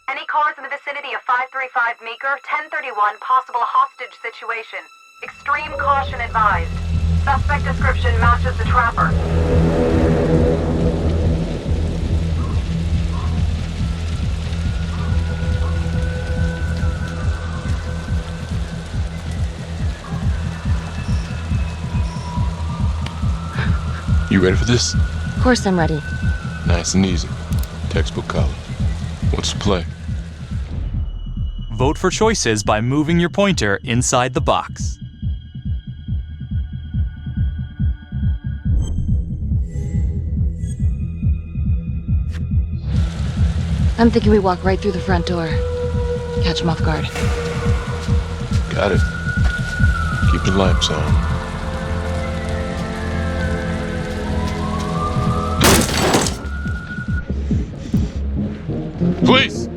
Any cars in the vicinity of 535 Meeker, 1031, possible hostage situation. Extreme caution advised. Suspect description matches the trapper. You ready for this? Of course I'm ready. Nice and easy. Textbook college. What's the play? Vote for choices by moving your pointer inside the box. I'm thinking we walk right through the front door. Catch him off guard. Got it. Keep the lights on. Please!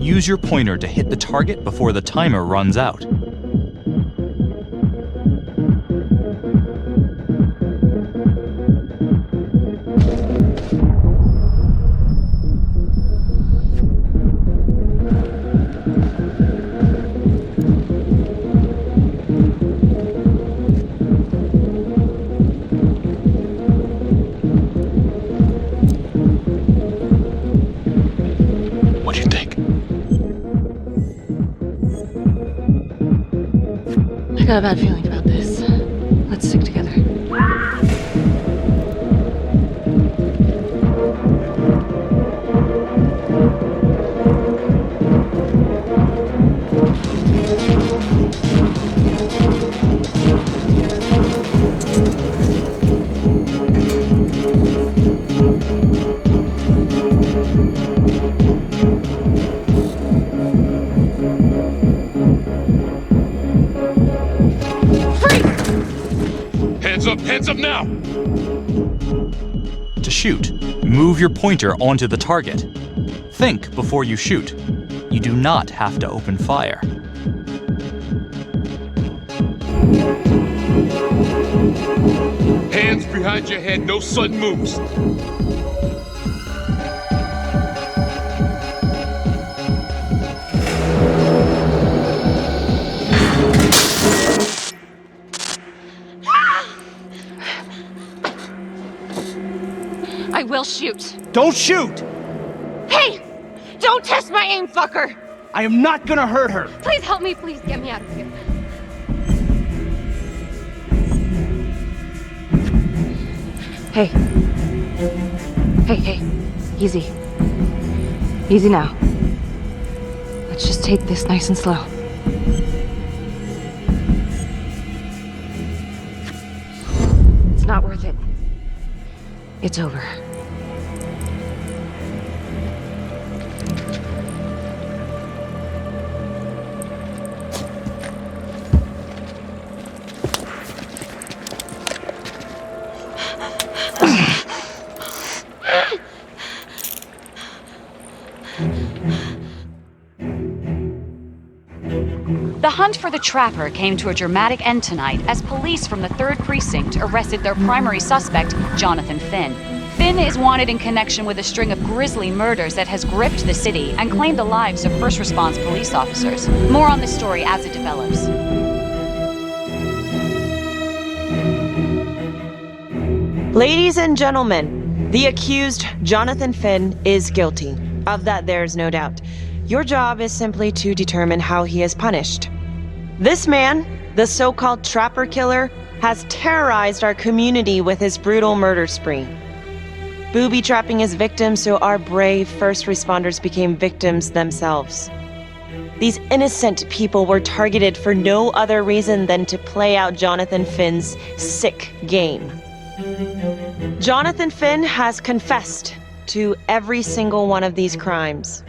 Use your pointer to hit the target before the timer runs out. What do you think? I got a bad feeling about this. Let's stick together. Hands up now! To shoot, move your pointer onto the target. Think before you shoot. You do not have to open fire. Hands behind your head, no sudden moves. I will shoot. Don't shoot! Hey! Don't test my aim, fucker! I am not gonna hurt her! Please help me, please get me out of here. Hey. Hey. Easy. Easy now. Let's just take this nice and slow. It's not worth it. It's over. The hunt for the Trapper came to a dramatic end tonight as police from the 3rd Precinct arrested their primary suspect, Jonathan Finn. Finn is wanted in connection with a string of grisly murders that has gripped the city and claimed the lives of first response police officers. More on this story as it develops. Ladies and gentlemen, the accused, Jonathan Finn, is guilty. Of that, there's no doubt. Your job is simply to determine how he is punished. This man, the so-called Trapper Killer, has terrorized our community with his brutal murder spree. Booby-trapping his victims so our brave first responders became victims themselves. These innocent people were targeted for no other reason than to play out Jonathan Finn's sick game. Jonathan Finn has confessed to every single one of these crimes.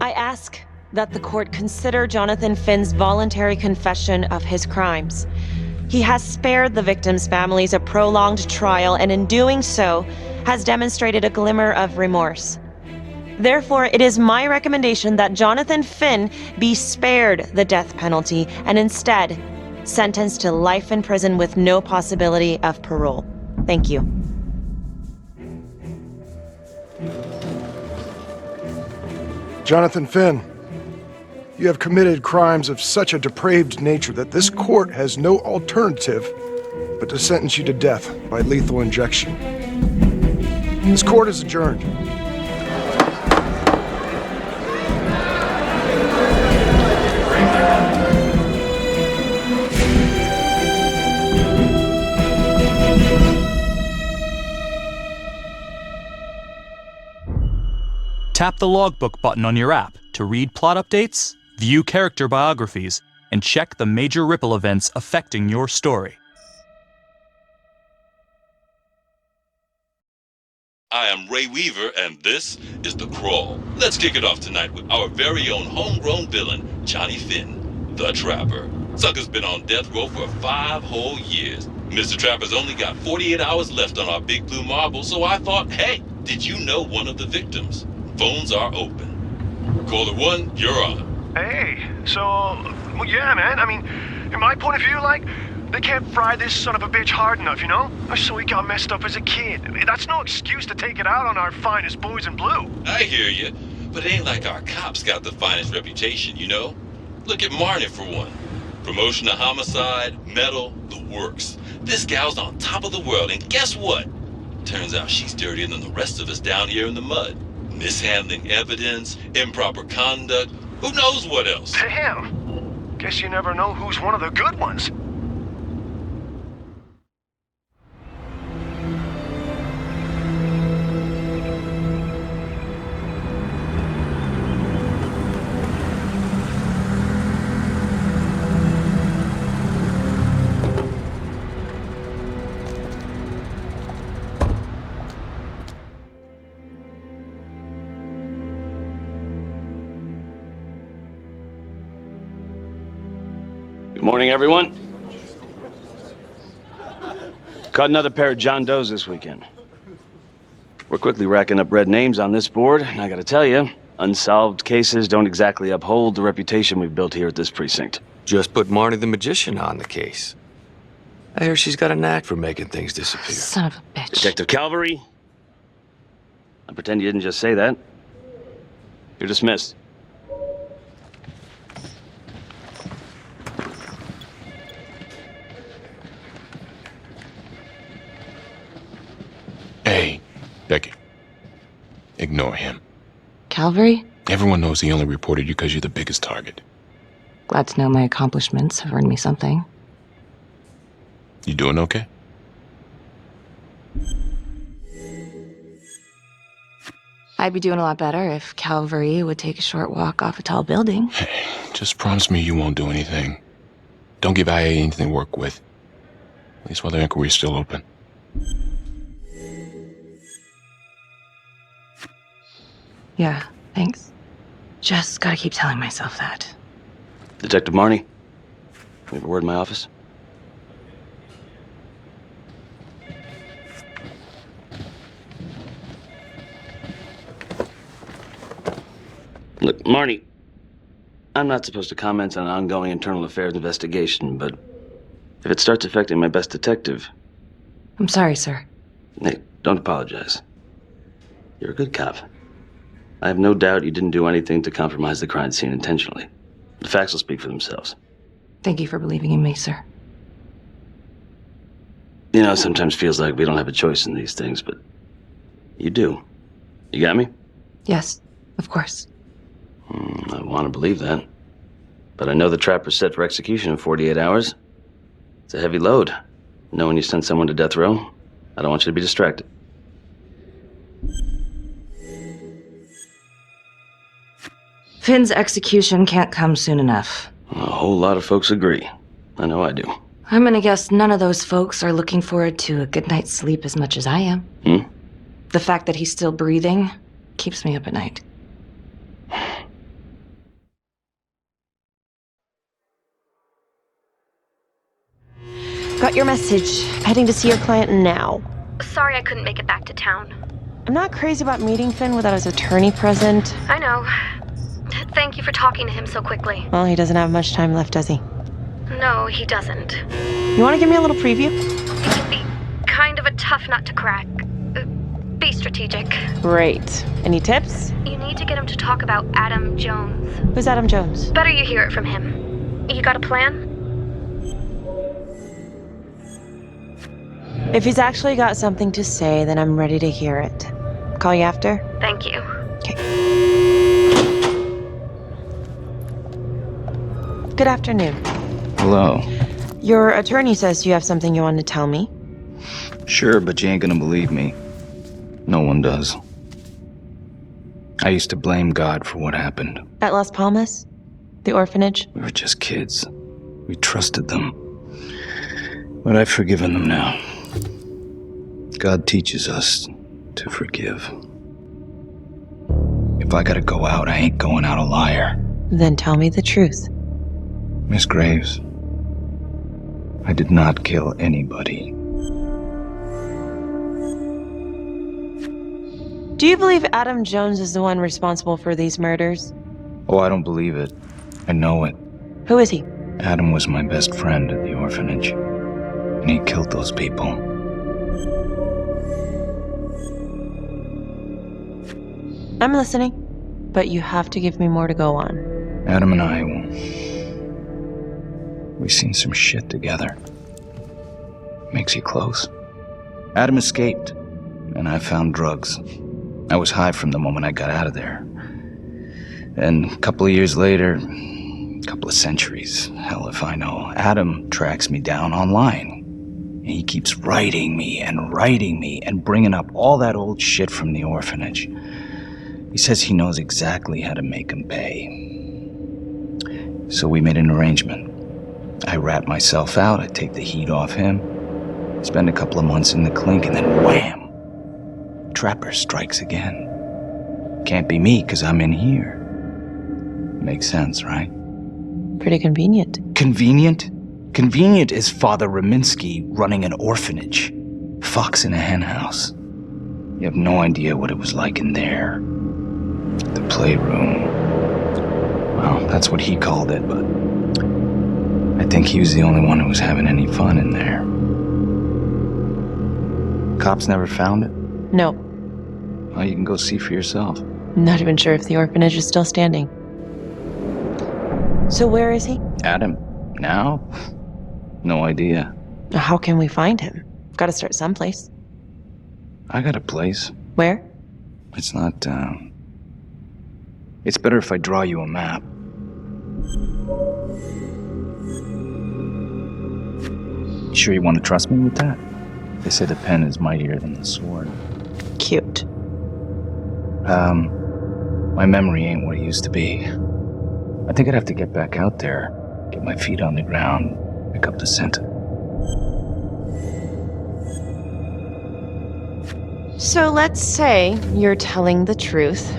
I ask that the court consider Jonathan Finn's voluntary confession of his crimes. He has spared the victims' families a prolonged trial, and in doing so, has demonstrated a glimmer of remorse. Therefore, it is my recommendation that Jonathan Finn be spared the death penalty and instead sentenced to life in prison with no possibility of parole. Thank you. Jonathan Finn, you have committed crimes of such a depraved nature that this court has no alternative but to sentence you to death by lethal injection. This court is adjourned. Tap the logbook button on your app to read plot updates, view character biographies, and check the major ripple events affecting your story. I am Ray Weaver, and this is The Crawl. Let's kick it off tonight with our very own homegrown villain, Johnny Finn, the Trapper. Sucker's been on death row for 5 whole years. Mr. Trapper's only got 48 hours left on our big blue marble, so I thought, hey, did you know one of the victims? Phones are open. Caller 1, you're on. Hey, so, well, yeah, man, I mean, in my point of view, like, they can't fry this son of a bitch hard enough, you know? So he got messed up as a kid. That's no excuse to take it out on our finest boys in blue. I hear you, but it ain't like our cops got the finest reputation, you know? Look at Marnie for one. Promotion to homicide, medal, the works. This gal's on top of the world, and guess what? Turns out she's dirtier than the rest of us down here in the mud. Mishandling evidence, improper conduct, who knows what else? Damn. Guess you never know who's one of the good ones. Good morning, everyone. Caught another pair of John Does this weekend. We're quickly racking up red names on this board, and I gotta tell you, unsolved cases don't exactly uphold the reputation we've built here at this precinct. Just put Marnie the Magician on the case. I hear she's got a knack for making things disappear. Son of a bitch. Detective Calvary, I pretend you didn't just say that. You're dismissed. Hey, Becky. Ignore him. Calvary? Everyone knows he only reported you because you're the biggest target. Glad to know my accomplishments have earned me something. You doing okay? I'd be doing a lot better if Calvary would take a short walk off a tall building. Hey, just promise me you won't do anything. Don't give IA anything to work with. At least while the inquiry's still open. Yeah, thanks. Just gotta keep telling myself that. Detective Marnie, we have a word in my office. Look, Marnie, I'm not supposed to comment on an ongoing internal affairs investigation, but if it starts affecting my best detective... I'm sorry, sir. Hey, don't apologize. You're a good cop. I have no doubt you didn't do anything to compromise the crime scene intentionally. The facts will speak for themselves. Thank you for believing in me, sir. You know, it sometimes feels like we don't have a choice in these things, but you do. You got me? Yes, of course. I want to believe that. But I know the trapper's set for execution in 48 hours. It's a heavy load. Knowing you sent someone to death row, I don't want you to be distracted. Finn's execution can't come soon enough. A whole lot of folks agree. I know I do. I'm gonna guess none of those folks are looking forward to a good night's sleep as much as I am. The fact that he's still breathing keeps me up at night. Got your message. Heading to see your client now. Sorry I couldn't make it back to town. I'm not crazy about meeting Finn without his attorney present. I know. Thank you for talking to him so quickly. Well, he doesn't have much time left, does he? No, he doesn't. You want to give me a little preview? It can be kind of a tough nut to crack. Be strategic. Great. Any tips? You need to get him to talk about Adam Jones. Who's Adam Jones? Better you hear it from him. You got a plan? If he's actually got something to say, then I'm ready to hear it. Call you after? Thank you. Okay. Good afternoon. Hello. Your attorney says you have something you want to tell me. Sure, but you ain't gonna believe me. No one does. I used to blame God for what happened. At Las Palmas? The orphanage? We were just kids. We trusted them. But I've forgiven them now. God teaches us to forgive. If I gotta go out, I ain't going out a liar. Then tell me the truth. Miss Graves, I did not kill anybody. Do you believe Adam Jones is the one responsible for these murders? Oh, I don't believe it. I know it. Who is he? Adam was my best friend at the orphanage, and he killed those people. I'm listening, but you have to give me more to go on. Adam and I, we've seen some shit together. Makes you close. Adam escaped, and I found drugs. I was high from the moment I got out of there. And a couple of years later, a couple of centuries, hell if I know, Adam tracks me down online. And he keeps writing me and bringing up all that old shit from the orphanage. He says he knows exactly how to make him pay. So we made an arrangement. I rat myself out, I take the heat off him, spend a couple of months in the clink, and then wham! Trapper strikes again. Can't be me, 'cause I'm in here. Makes sense, right? Pretty convenient. Convenient? Convenient is Father Raminsky running an orphanage. Fox in a hen house. You have no idea what it was like in there. The playroom. Well, that's what he called it, but I think he was the only one who was having any fun in there. Cops never found it? No. Well, you can go see for yourself. Not even sure if the orphanage is still standing. So where is he? Adam? Now? No idea. How can we find him? Gotta start someplace. I got a place. Where? It's not, It's better if I draw you a map. Sure you want to trust me with that? They say the pen is mightier than the sword. Cute. My memory ain't what it used to be. I think I'd have to get back out there, get my feet on the ground, pick up the scent. So let's say you're telling the truth.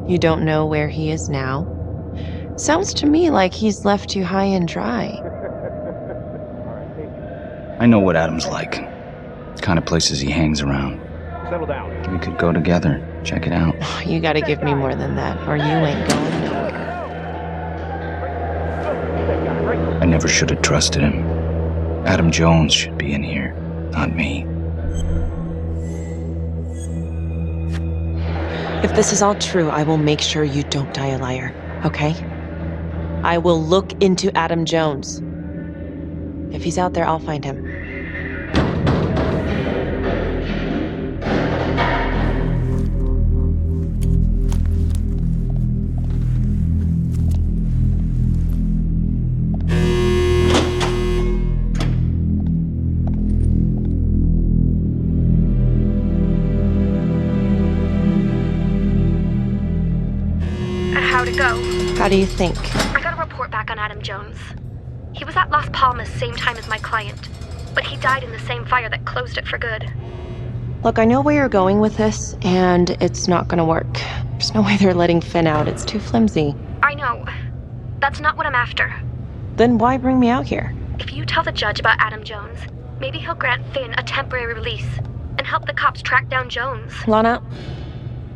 You don't know where he is now. Sounds to me like he's left you high and dry. I know what Adam's like. The kind of places he hangs around. Settle down. We could go together, check it out. You gotta give me more than that, or you ain't going nowhere. I never should have trusted him. Adam Jones should be in here, not me. If this is all true, I will make sure you don't die a liar, okay? I will look into Adam Jones. If he's out there, I'll find him. how to go. How do you think? I got a report back on Adam Jones. He was at Las Palmas same time as my client, but he died in the same fire that closed it for good. Look, I know where you're going with this, and it's not gonna work. There's no way they're letting Finn out. It's too flimsy. I know. That's not what I'm after. Then why bring me out here? If you tell the judge about Adam Jones, maybe he'll grant Finn a temporary release and help the cops track down Jones. Lana,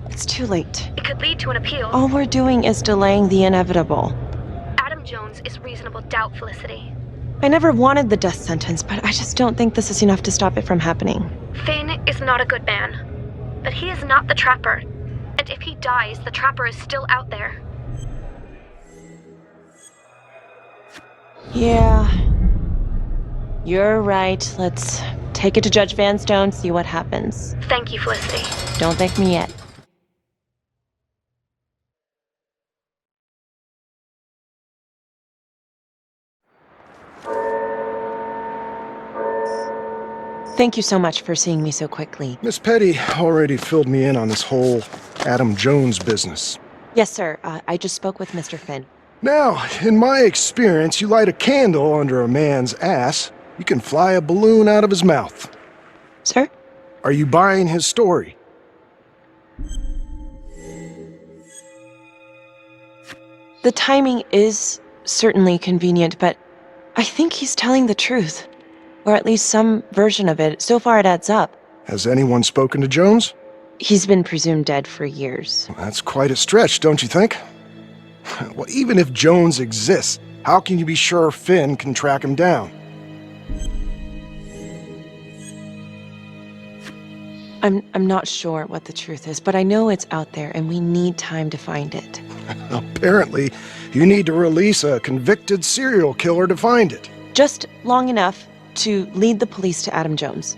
it's too late. It could lead to an appeal. All we're doing is delaying the inevitable. Adam Jones is reasonable doubt, Felicity. I never wanted the death sentence, but I just don't think this is enough to stop it from happening. Finn is not a good man, but he is not the Trapper. And if he dies, the Trapper is still out there. Yeah. You're right. Let's take it to Judge Vanstone, see what happens. Thank you, Felicity. Don't thank me yet. Thank you so much for seeing me so quickly. Miss Petty already filled me in on this whole Adam Jones business. Yes, sir. I just spoke with Mr. Finn. Now, in my experience, you light a candle under a man's ass, you can fly a balloon out of his mouth. Sir? Are you buying his story? The timing is certainly convenient, but I think he's telling the truth. Or at least some version of it. So far it adds up. Has anyone spoken to Jones? He's been presumed dead for years. Well, that's quite a stretch, don't you think? Well, even if Jones exists, how can you be sure Finn can track him down? I'm not sure what the truth is, but I know it's out there and we need time to find it. Apparently, you need to release a convicted serial killer to find it. Just long enough to lead the police to Adam Jones.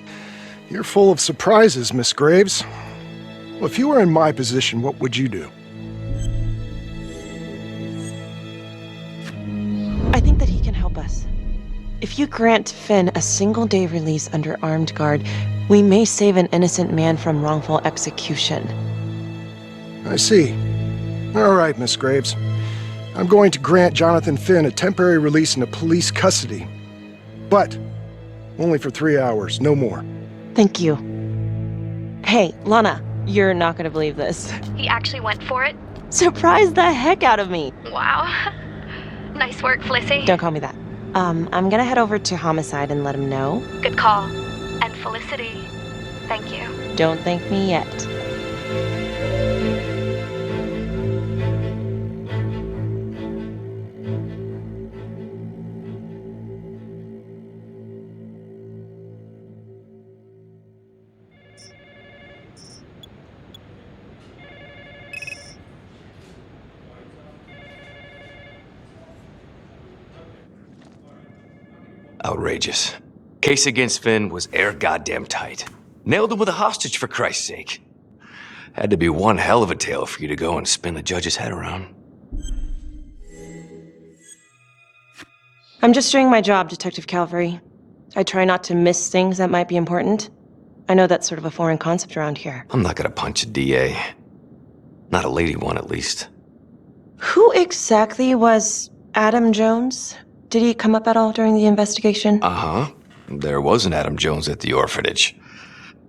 You're full of surprises, Miss Graves. Well, if you were in my position, what would you do? I think that he can help us. If you grant Finn a single-day release under armed guard, we may save an innocent man from wrongful execution. I see. All right, Miss Graves. I'm going to grant Jonathan Finn a temporary release into police custody. But only for 3 hours, no more. Thank you. Hey, Lana, you're not gonna believe this. He actually went for it? Surprised the heck out of me. Wow. Nice work, Felicity. Don't call me that. I'm gonna head over to Homicide and let him know. Good call. And Felicity, thank you. Don't thank me yet. Outrageous. Case against Finn was air goddamn tight. Nailed him with a hostage, for Christ's sake. Had to be one hell of a tale for you to go and spin the judge's head around. I'm just doing my job, Detective Calvary. I try not to miss things that might be important. I know that's sort of a foreign concept around here. I'm not gonna punch a DA. Not a lady one, at least. Who exactly was Adam Jones? Did he come up at all during the investigation? Uh-huh. There was an Adam Jones at the orphanage.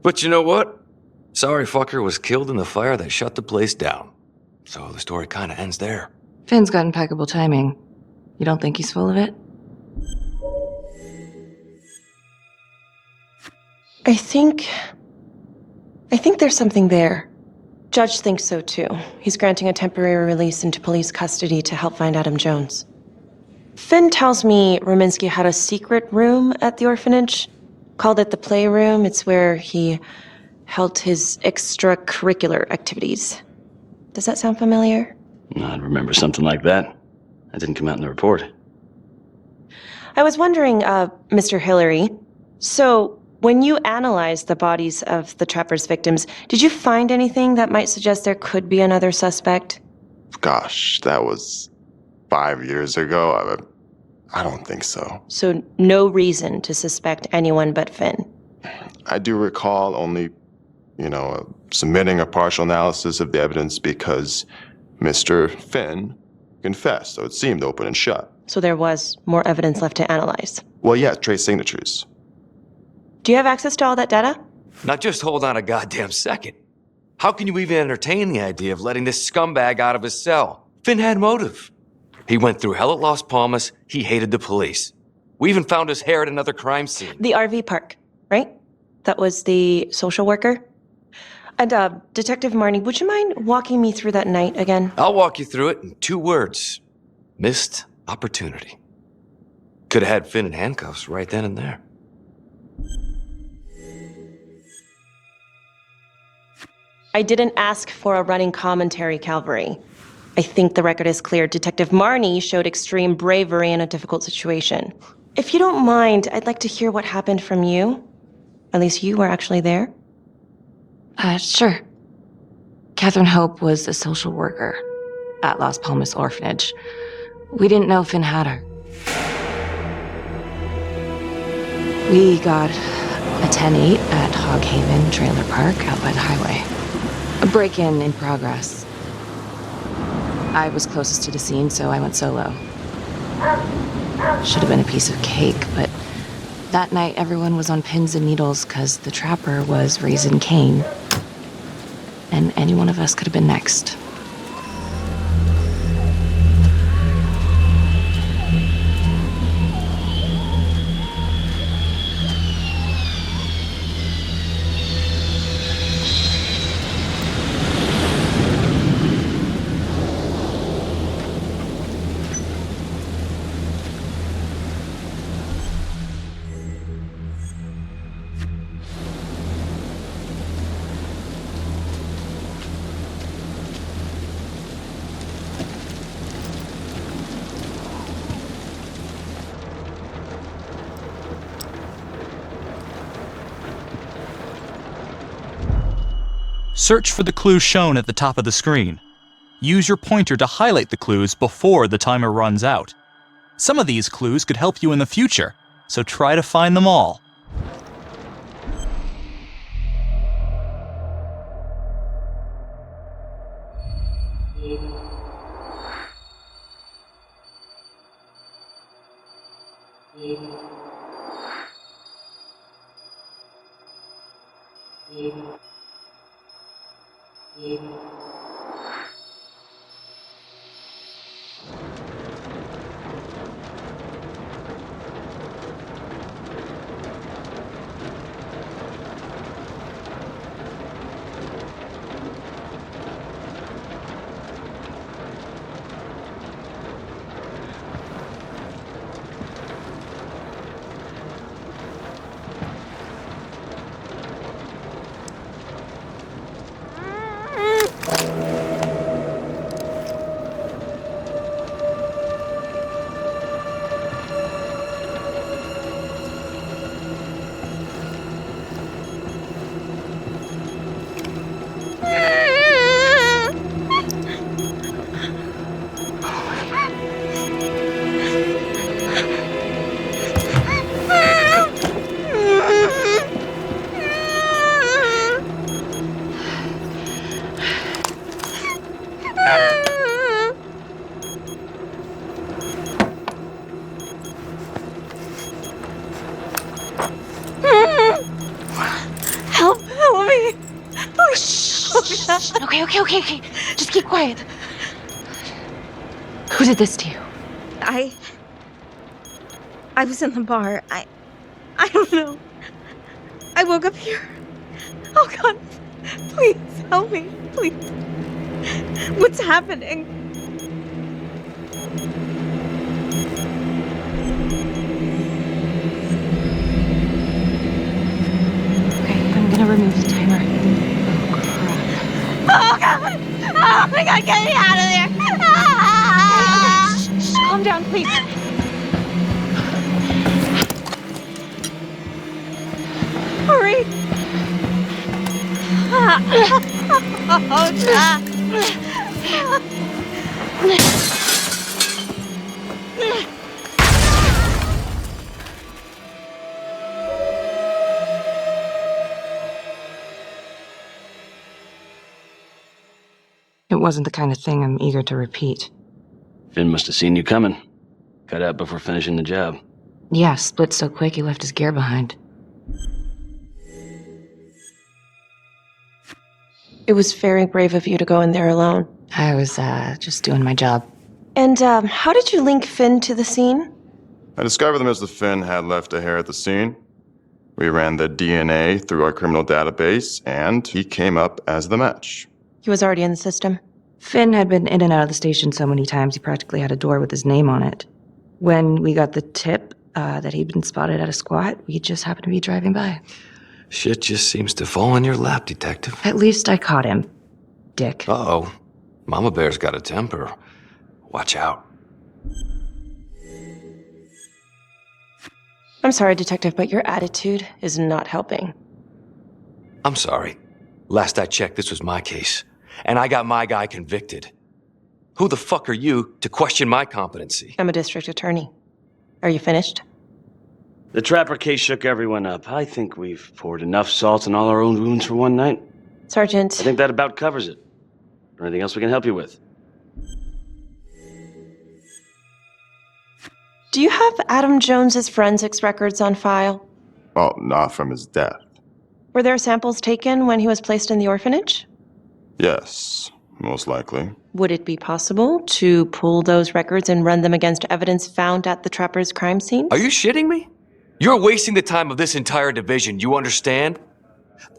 But you know what? Sorry fucker was killed in the fire that shut the place down. So the story kinda ends there. Finn's got impeccable timing. You don't think he's full of it? I think there's something there. Judge thinks so too. He's granting a temporary release into police custody to help find Adam Jones. Finn tells me Rominsky had a secret room at the orphanage. Called it the playroom. It's where he held his extracurricular activities. Does that sound familiar? I'd remember something like that. That didn't come out in the report. I was wondering, Mr. Hillary, so when you analyzed the bodies of the Trapper's victims, did you find anything that might suggest there could be another suspect? Gosh, that was 5 years ago. I don't think so. So no reason to suspect anyone but Finn? I do recall only, submitting a partial analysis of the evidence because Mr. Finn confessed, so it seemed open and shut. So there was more evidence left to analyze. Well, yeah, trace signatures. Do you have access to all that data? Now just hold on a goddamn second. How can you even entertain the idea of letting this scumbag out of his cell? Finn had motive. He went through hell at Las Palmas, he hated the police. We even found his hair at another crime scene. The RV park, right? That was the social worker? And, Detective Marnie, would you mind walking me through that night again? I'll walk you through it in 2 words. Missed opportunity. Could have had Finn in handcuffs right then and there. I didn't ask for a running commentary, Calvary. I think the record is clear. Detective Marnie showed extreme bravery in a difficult situation. If you don't mind, I'd like to hear what happened from you. At least you were actually there. Sure. Catherine Hope was a social worker at Las Palmas Orphanage. We didn't know Finn had her. We got a 10-8 at Hog Haven Trailer Park out by the highway. A break-in in progress. I was closest to the scene, so I went solo. Should have been a piece of cake, but that night everyone was on pins and needles because the trapper was raising Cain. And any one of us could have been next. Search for the clues shown at the top of the screen. Use your pointer to highlight the clues before the timer runs out. Some of these clues could help you in the future, so try to find them all. Okay. Just keep quiet. Who did this to you? I was in the bar. I don't know. I woke up here. Oh God, please help me, please. What's happening? Okay, I'm gonna remove the timer. Oh God! Oh my God, get me out of there! Ah! Okay, shh, calm down, please. Hurry! Oh, God. It wasn't the kind of thing I'm eager to repeat. Finn must have seen you coming. Cut out before finishing the job. Yeah, split so quick he left his gear behind. It was very brave of you to go in there alone. I was, just doing my job. And, how did you link Finn to the scene? I discovered that Mr. Finn had left a hair at the scene. We ran the DNA through our criminal database, and he came up as the match. He was already in the system. Finn had been in and out of the station so many times he practically had a door with his name on it. When we got the tip that he'd been spotted at a squat, we just happened to be driving by. Shit just seems to fall in your lap, Detective. At least I caught him. Dick. Uh-oh. Mama Bear's got a temper. Watch out. I'm sorry, Detective, but your attitude is not helping. I'm sorry. Last I checked, this was my case. And I got my guy convicted. Who the fuck are you to question my competency? I'm a district attorney. Are you finished? The Trapper case shook everyone up. I think we've poured enough salt on all our own wounds for one night. Sergeant. I think that about covers it. Or anything else we can help you with? Do you have Adam Jones's forensics records on file? Well, not from his death. Were there samples taken when he was placed in the orphanage? Yes, most likely. Would it be possible to pull those records and run them against evidence found at the Trapper's crime scene? Are you shitting me? You're wasting the time of this entire division, you understand?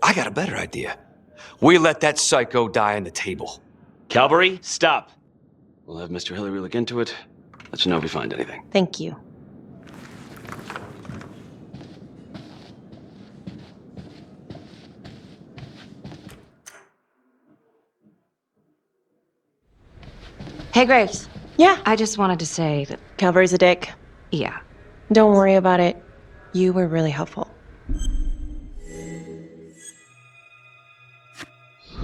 I got a better idea. We let that psycho die on the table. Calvary, stop. We'll have Mr. Hillary look into it. Let you know if we find anything. Thank you. Hey, Graves. Yeah? I just wanted to say that... Calvary's a dick. Yeah. Don't worry about it. You were really helpful.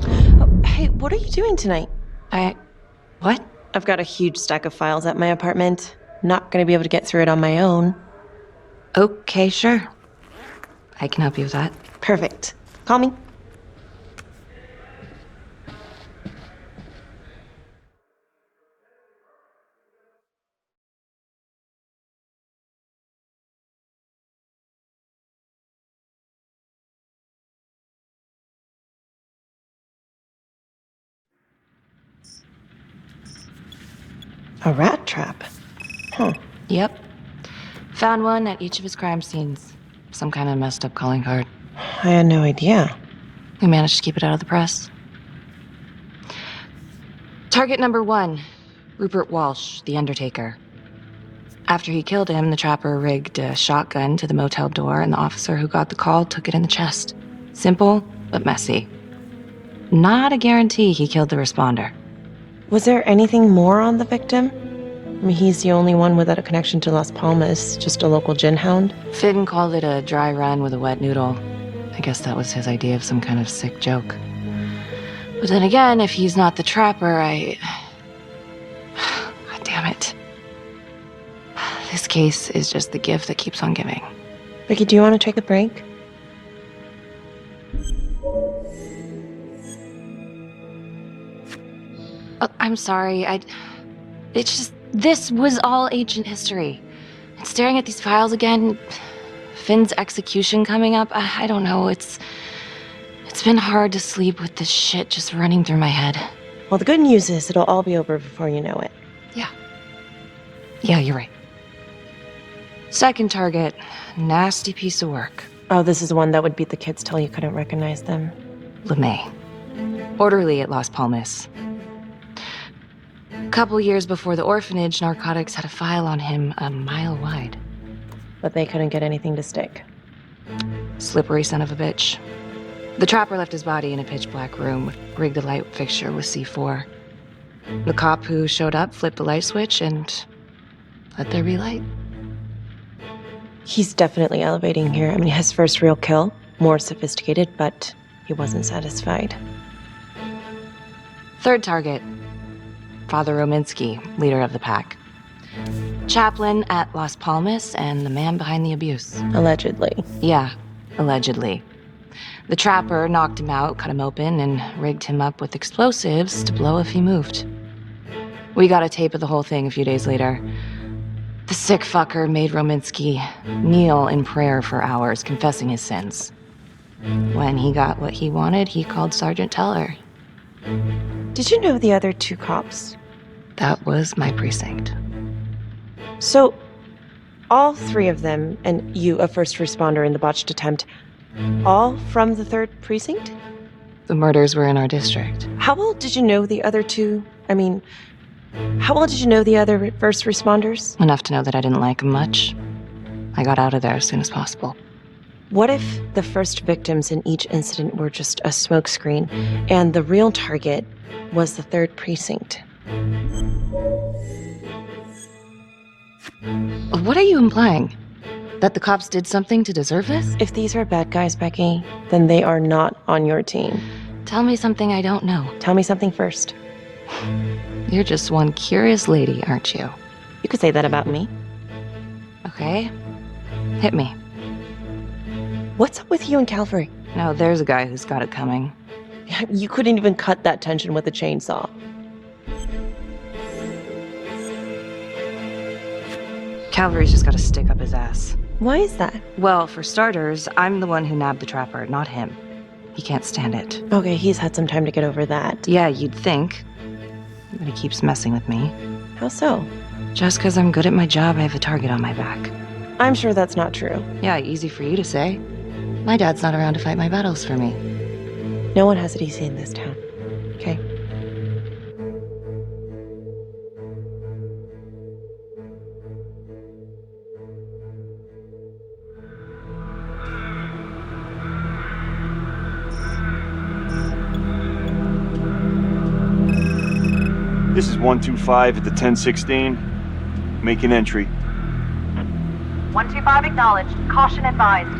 Oh, hey, what are you doing tonight? What? I've got a huge stack of files at my apartment. Not gonna be able to get through it on my own. Okay, sure. I can help you with that. Perfect. Call me. A rat trap? Huh. Yep. Found one at each of his crime scenes. Some kind of messed up calling card. I had no idea. We managed to keep it out of the press. Target number 1, Rupert Walsh, the Undertaker. After he killed him, the Trapper rigged a shotgun to the motel door, and the officer who got the call took it in the chest. Simple, but messy. Not a guarantee he killed the responder. Was there anything more on the victim? I mean, he's the only one without a connection to Las Palmas, just a local gin hound. Finn called it a dry run with a wet noodle. I guess that was his idea of some kind of sick joke. But then again, if he's not the Trapper, God damn it. This case is just the gift that keeps on giving. Vicky, do you want to take a break? Oh, I'm sorry, it's just, this was all ancient history. And staring at these files again, Finn's execution coming up, I don't know, it's been hard to sleep with this shit just running through my head. Well, the good news is it'll all be over before you know it. Yeah, you're right. Second target, nasty piece of work. Oh, this is the one that would beat the kids till you couldn't recognize them. LeMay. Orderly at Las Palmas. A couple years before the orphanage, narcotics had a file on him a mile wide. But they couldn't get anything to stick. Slippery son of a bitch. The Trapper left his body in a pitch-black room, rigged a light fixture with C4. The cop who showed up flipped the light switch and let there be light. He's definitely elevating here. I mean, his first real kill, more sophisticated, but he wasn't satisfied. Third target, Father Rominsky, leader of the pack. Chaplain at Las Palmas and the man behind the abuse. Allegedly. Yeah, allegedly. The trapper knocked him out, cut him open, and rigged him up with explosives to blow if he moved. We got a tape of the whole thing a few days later. The sick fucker made Rominsky kneel in prayer for hours, confessing his sins. When he got what he wanted, he called Sergeant Teller. Did you know the other 2 cops? That was my precinct. So, all 3 of them, and you, a first responder in the botched attempt, all from the 3rd precinct? The murders were in our district. How well did you know the other 2? I mean, how well did you know the other first responders? Enough to know that I didn't like them much. I got out of there as soon as possible. What if the first victims in each incident were just a smokescreen, and the real target was the 3rd precinct? What are you implying? That the cops did something to deserve this? If these are bad guys, Becky, then they are not on your team. Tell me something I don't know. Tell me something first. You're just one curious lady, aren't you? You could say that about me. Okay. Hit me. What's up with you and Calvary? No, there's a guy who's got it coming. You couldn't even cut that tension with a chainsaw. Calvary's just gotta stick up his ass. Why is that? Well, for starters, I'm the one who nabbed the trapper, not him. He can't stand it. Okay, he's had some time to get over that. Yeah, you'd think. But he keeps messing with me. How so? Just because I'm good at my job, I have a target on my back. I'm sure that's not true. Yeah, easy for you to say. My dad's not around to fight my battles for me. No one has it easy in this town. Okay? This is 125 at the 1016. Make an entry. 125 acknowledged. Caution advised.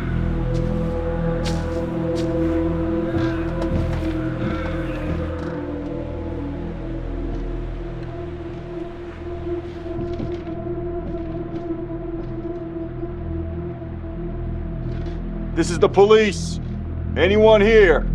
This is the police. Anyone here?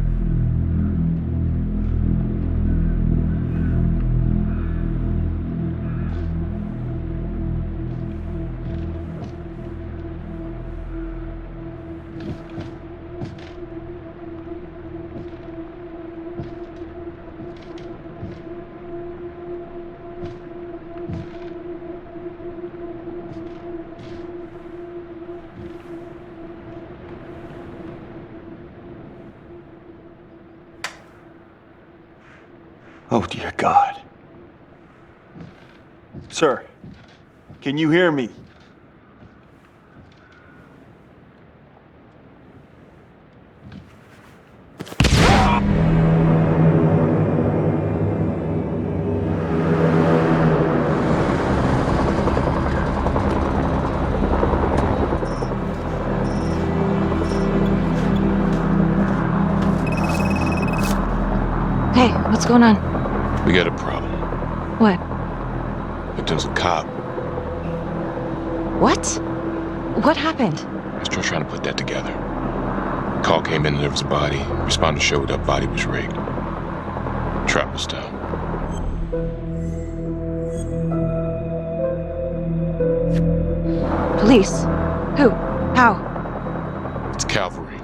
Oh, dear God. Sir, can you hear me? Hey, what's going on? We got a problem. What? Victim's a cop. What? What happened? Still trying to put that together. Call came in and there was a body. Responder showed up, body was rigged. Trap was down. Police? Who? How? It's cavalry.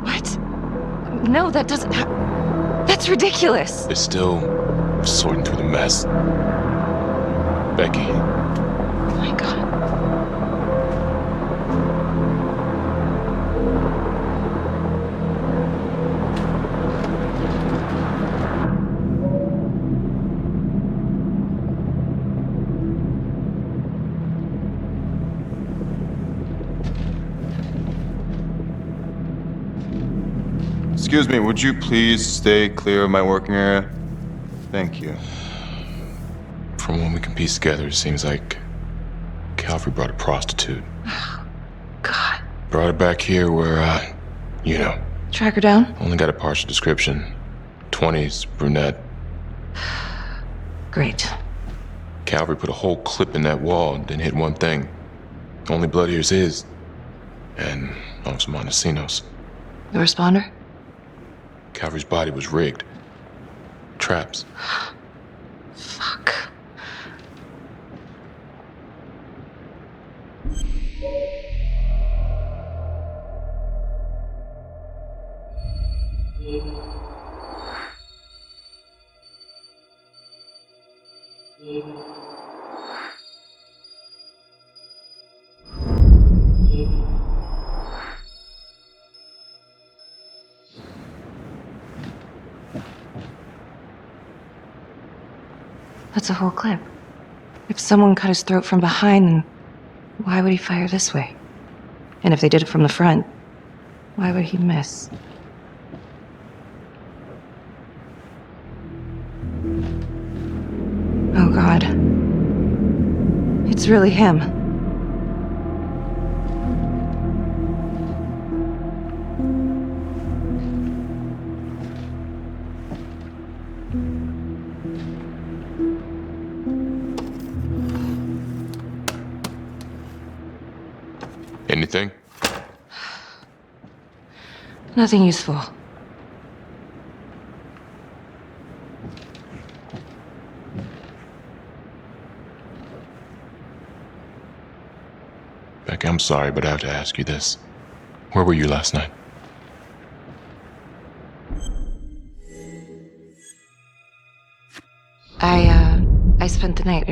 What? No, that doesn't that's ridiculous. They're still sorting through the mess. Becky. Oh my God. Excuse me, would you please stay clear of my working area? Thank you. From what we can piece together, it seems like Calvary brought a prostitute. God. Brought her back here where, you know. Track her down? Only got a partial description. 20s, brunette. Great. Calvary put a whole clip in that wall and didn't hit one thing. Only blood here's his. And on some Montesinos. The responder? Calvary's body was rigged. Traps. Fuck. That's a whole clip. If someone cut his throat from behind, then why would he fire this way? And if they did it from the front, why would he miss? Oh God. It's really him. Anything? Nothing useful. Becky, I'm sorry, but I have to ask you this. Where were you last night? I spent the night,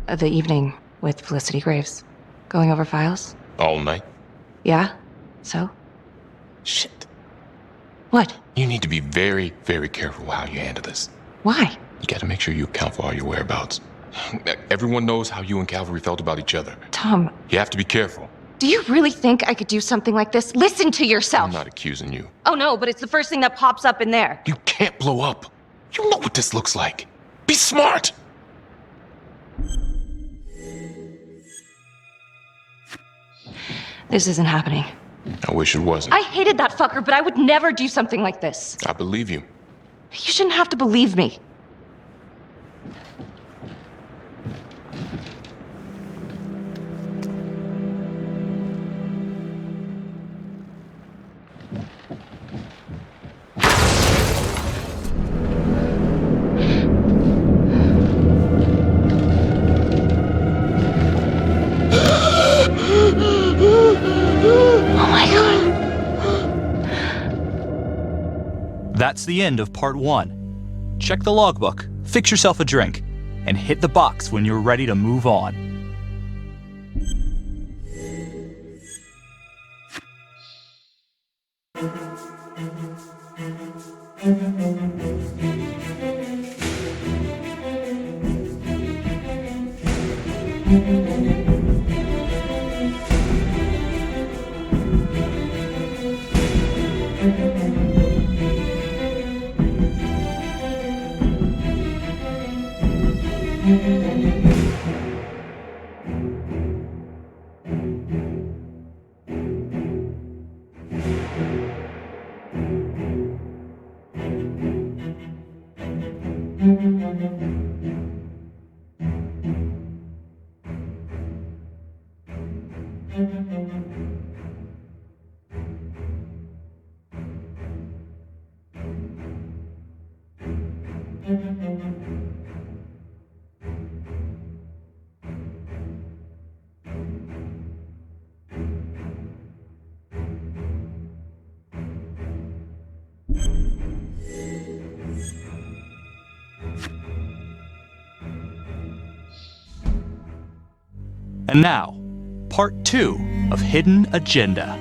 or the evening, with Felicity Graves. Going over files? All night? Yeah? So? Shit. What? You need to be very, very careful how you handle this. Why? You gotta make sure you account for all your whereabouts. Everyone knows how you and Calvary felt about each other. Tom. You have to be careful. Do you really think I could do something like this? Listen to yourself! I'm not accusing you. Oh no, but it's the first thing that pops up in there. You can't blow up. You know what this looks like. Be smart! This isn't happening. I wish it wasn't. I hated that fucker, but I would never do something like this. I believe you. You shouldn't have to believe me. That's the end of part 1. Check the logbook, fix yourself a drink, and hit the box when you're ready to move on. And now, part 2 of Hidden Agenda.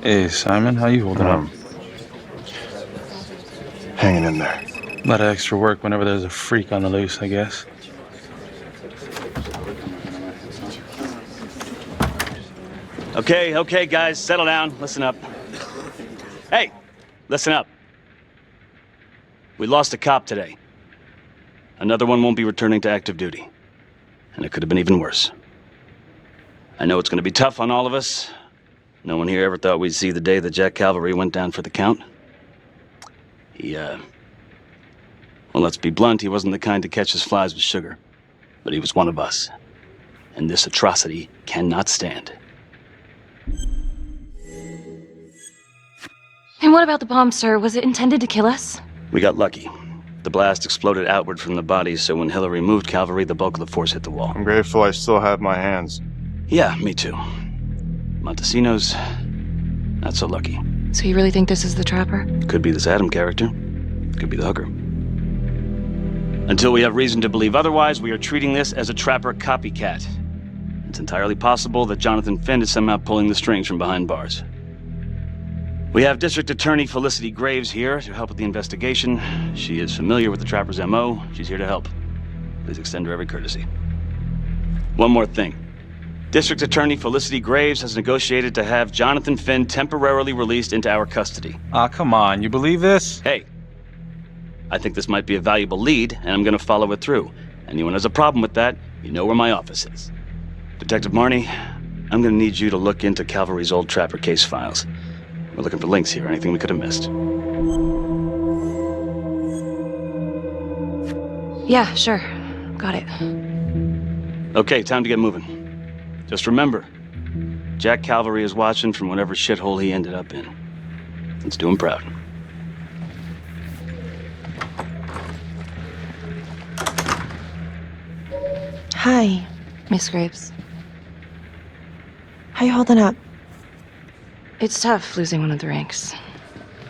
Hey, Simon, how you holding up? Hanging in there. A lot of extra work whenever there's a freak on the loose, I guess. Okay, guys, settle down. Listen up. Hey, listen up. We lost a cop today. Another one won't be returning to active duty. And it could have been even worse. I know it's going to be tough on all of us. No one here ever thought we'd see the day that Jack Calvary went down for the count. Well, let's be blunt, he wasn't the kind to catch his flies with sugar. But he was one of us. And this atrocity cannot stand. And what about the bomb, sir? Was it intended to kill us? We got lucky. The blast exploded outward from the bodies, so when Hillary moved Calvary, the bulk of the force hit the wall. I'm grateful I still have my hands. Yeah, me too. Montesino's not so lucky. So you really think this is the Trapper? Could be this Adam character. Could be the hooker. Until we have reason to believe otherwise, we are treating this as a Trapper copycat. It's entirely possible that Jonathan Finn is somehow pulling the strings from behind bars. We have District Attorney Felicity Graves here to help with the investigation. She is familiar with the Trapper's MO. She's here to help. Please extend her every courtesy. One more thing. District Attorney Felicity Graves has negotiated to have Jonathan Finn temporarily released into our custody. Aw, come on. You believe this? Hey, I think this might be a valuable lead, and I'm going to follow it through. Anyone has a problem with that, you know where my office is. Detective Marnie, I'm going to need you to look into Calvary's old Trapper case files. We're looking for links here, anything we could have missed. Yeah, sure. Got it. Okay, time to get moving. Just remember, Jack Calvary is watching from whatever shithole he ended up in. Let's do him proud. Hi, Miss Graves. how you holding up? It's tough losing one of the ranks,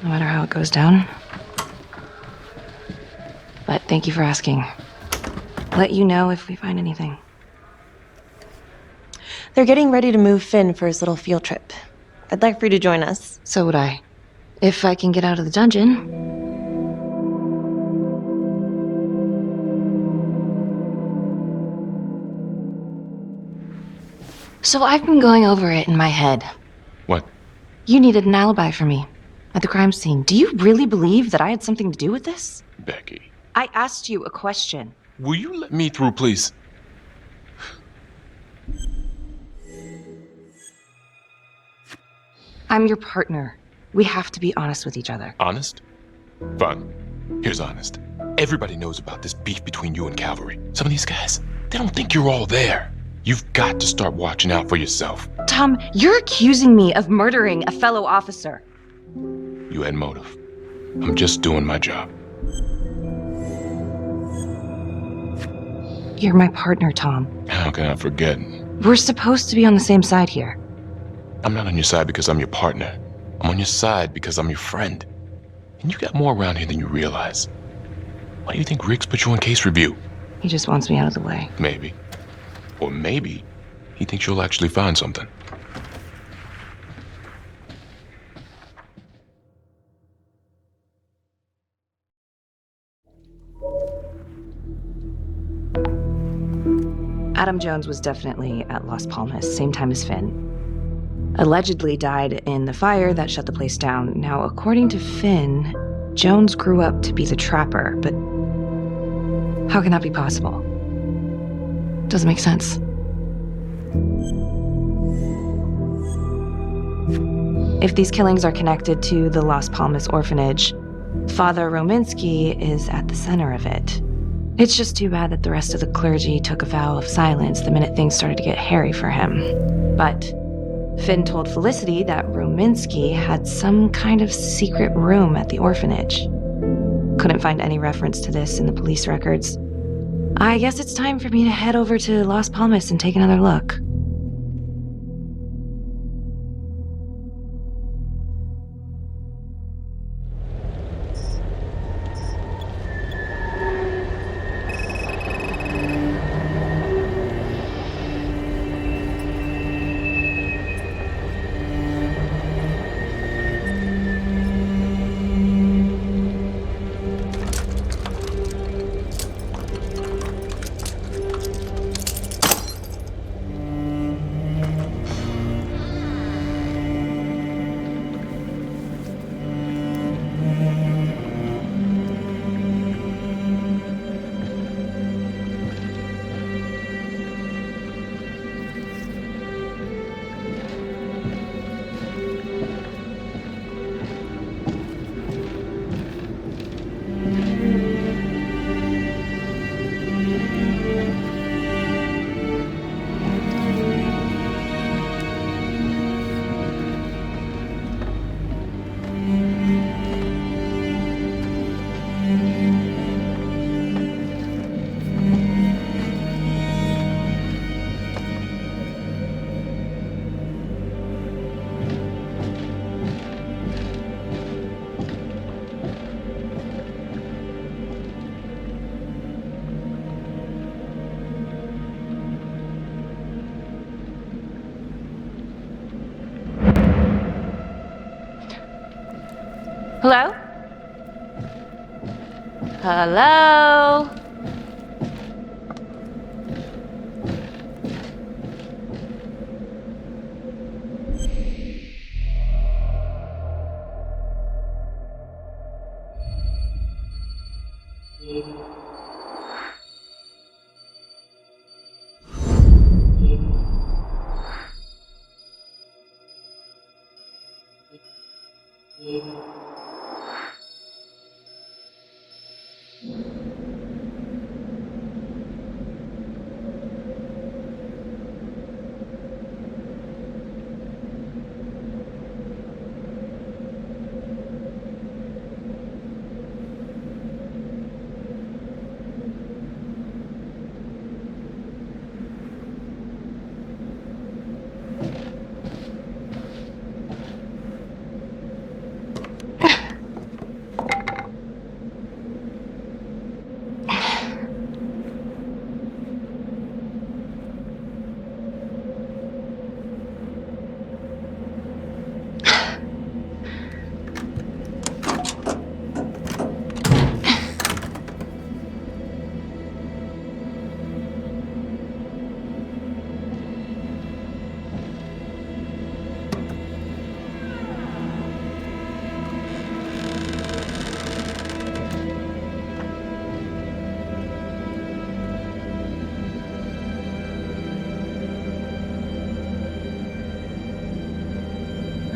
no matter how it goes down. But thank you for asking. Let you know if we find anything. They're getting ready to move Finn for his little field trip. I'd like for you to join us. So would I. If I can get out of the dungeon. So I've been going over it in my head. What? You needed an alibi for me at the crime scene. Do you really believe that I had something to do with this? Becky. I asked you a question. Will you let me through, please? I'm your partner. We have to be honest with each other. Honest? Fine. Here's honest. Everybody knows about this beef between you and Calvary. Some of these guys, they don't think you're all there. You've got to start watching out for yourself. Tom, you're accusing me of murdering a fellow officer. You had motive. I'm just doing my job. You're my partner, Tom. How can I forget? We're supposed to be on the same side here. I'm not on your side because I'm your partner. I'm on your side because I'm your friend. And you got more around here than you realize. Why do you think Riggs put you on case review? He just wants me out of the way. Maybe. Or maybe he thinks you'll actually find something. Adam Jones was definitely at Las Palmas, same time as Finn. Allegedly died in the fire that shut the place down. Now, according to Finn, Jones grew up to be the Trapper, but how can that be possible? Doesn't make sense. If these killings are connected to the Las Palmas orphanage, Father Rominsky is at the center of it. It's just too bad that the rest of the clergy took a vow of silence the minute things started to get hairy for him. But Finn told Felicity that Rominsky had some kind of secret room at the orphanage. Couldn't find any reference to this in the police records. I guess it's time for me to head over to Las Palmas and take another look. Hello? Hello?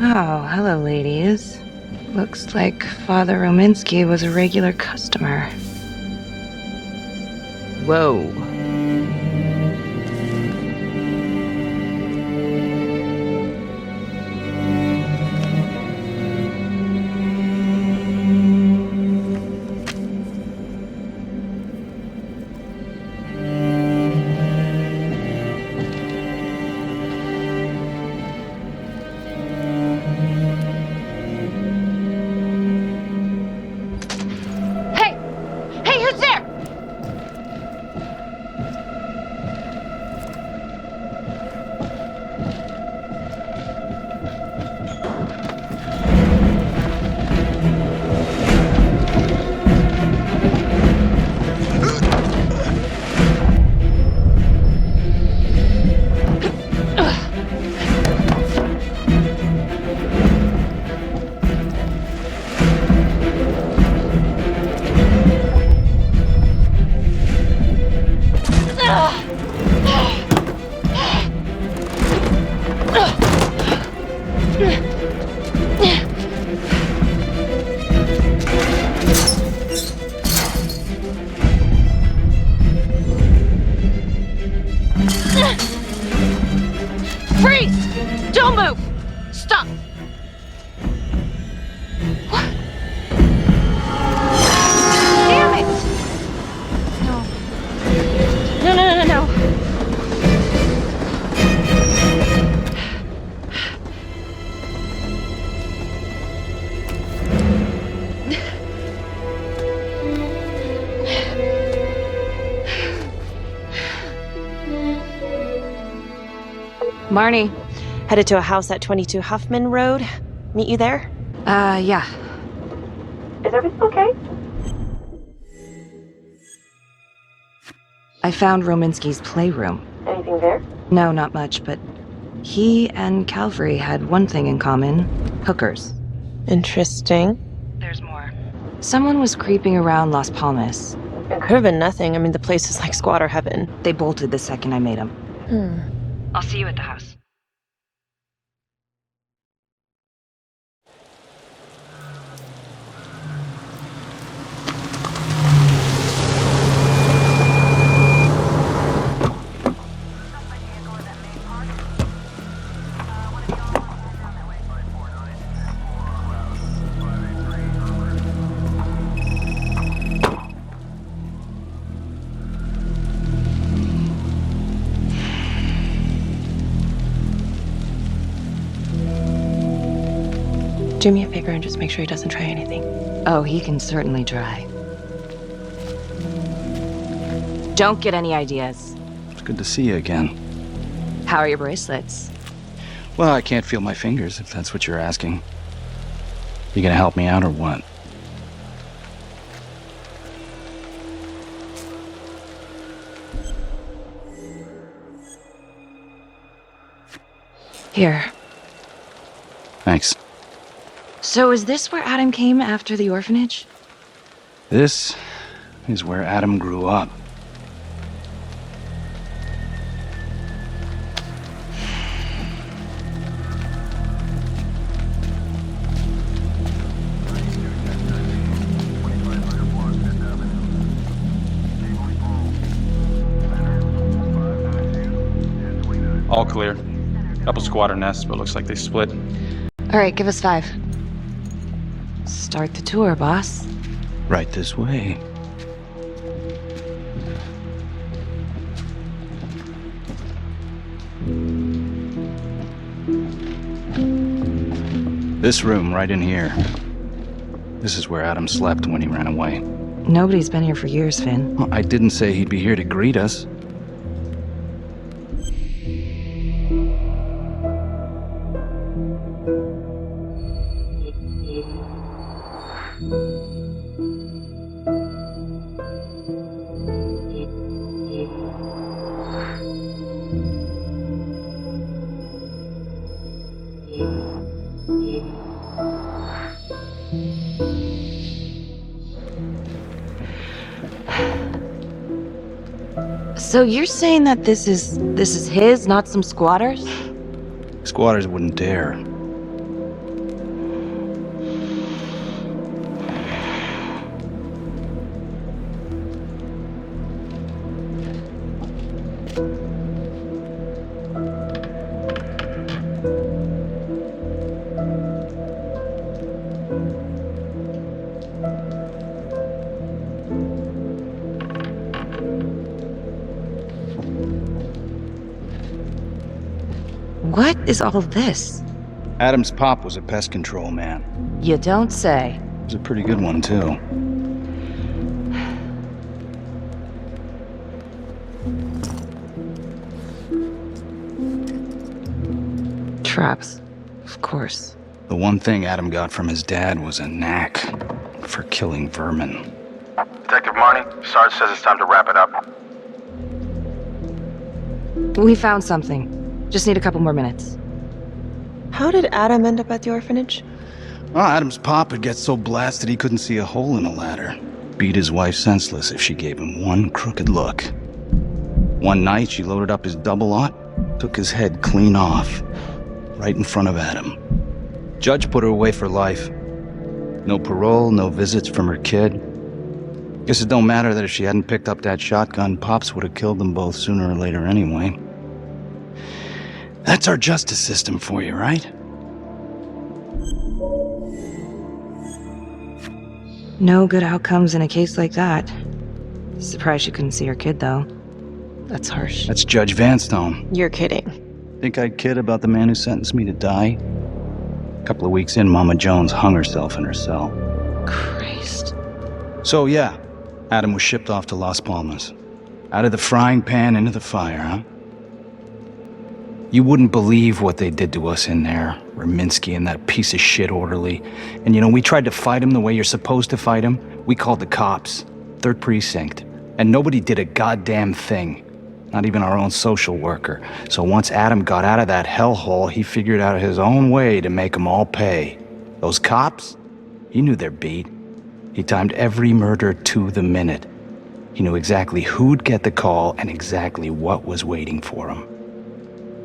Oh, hello, ladies. Looks like Father Rominsky was a regular customer. Whoa. Freeze! Don't move! Stop! What? Damn it! No. No, no, no, no, no. Marnie. Headed to a house at 22 Huffman Road. Meet you there? Yeah. Is everything okay? I found Rominsky's playroom. Anything there? No, not much, but he and Calvary had one thing in common. Hookers. Interesting. There's more. Someone was creeping around Las Palmas. It could have been nothing. I mean, the place is like squatter heaven. They bolted the second I made them. Hmm. I'll see you at the house. Do me a favor and just make sure he doesn't try anything. Oh, he can certainly try. Don't get any ideas. It's good to see you again. How are your bracelets? Well, I can't feel my fingers, if that's what you're asking. You gonna help me out or what? Here. Thanks. So is this where Adam came after the orphanage? This is where Adam grew up. All clear. Couple squatter nests, but looks like they split. All right, give us 5. Start the tour, boss. Right this way. This room right in here. This is where Adam slept when he ran away. Nobody's been here for years, Finn. Well, I didn't say he'd be here to greet us. So you're saying that this is his, not some squatters? Squatters wouldn't dare. What is all this? Adam's pop was a pest control man. You don't say. He was a pretty good one, too. Traps, of course. The one thing Adam got from his dad was a knack for killing vermin. Detective Marnie, Sarge says it's time to wrap it up. We found something. Just need a couple more minutes. How did Adam end up at the orphanage? Well, Adam's pop would get so blasted he couldn't see a hole in a ladder. Beat his wife senseless if she gave him one crooked look. One night, she loaded up his double-aught, took his head clean off, right in front of Adam. Judge put her away for life. No parole, no visits from her kid. Guess it don't matter that if she hadn't picked up that shotgun, Pops would have killed them both sooner or later anyway. That's our justice system for you, right? No good outcomes in a case like that. Surprised she couldn't see her kid, though. That's harsh. That's Judge Vanstone. You're kidding. Think I'd kid about the man who sentenced me to die? A couple of weeks in, Mama Jones hung herself in her cell. Christ. So, yeah, Adam was shipped off to Las Palmas. Out of the frying pan into the fire, huh? You wouldn't believe what they did to us in there. Raminsky and that piece of shit orderly. And you know, we tried to fight him the way you're supposed to fight him. We called the cops. 3rd Precinct. And nobody did a goddamn thing. Not even our own social worker. So once Adam got out of that hellhole, he figured out his own way to make them all pay. Those cops? He knew their beat. He timed every murder to the minute. He knew exactly who'd get the call and exactly what was waiting for him.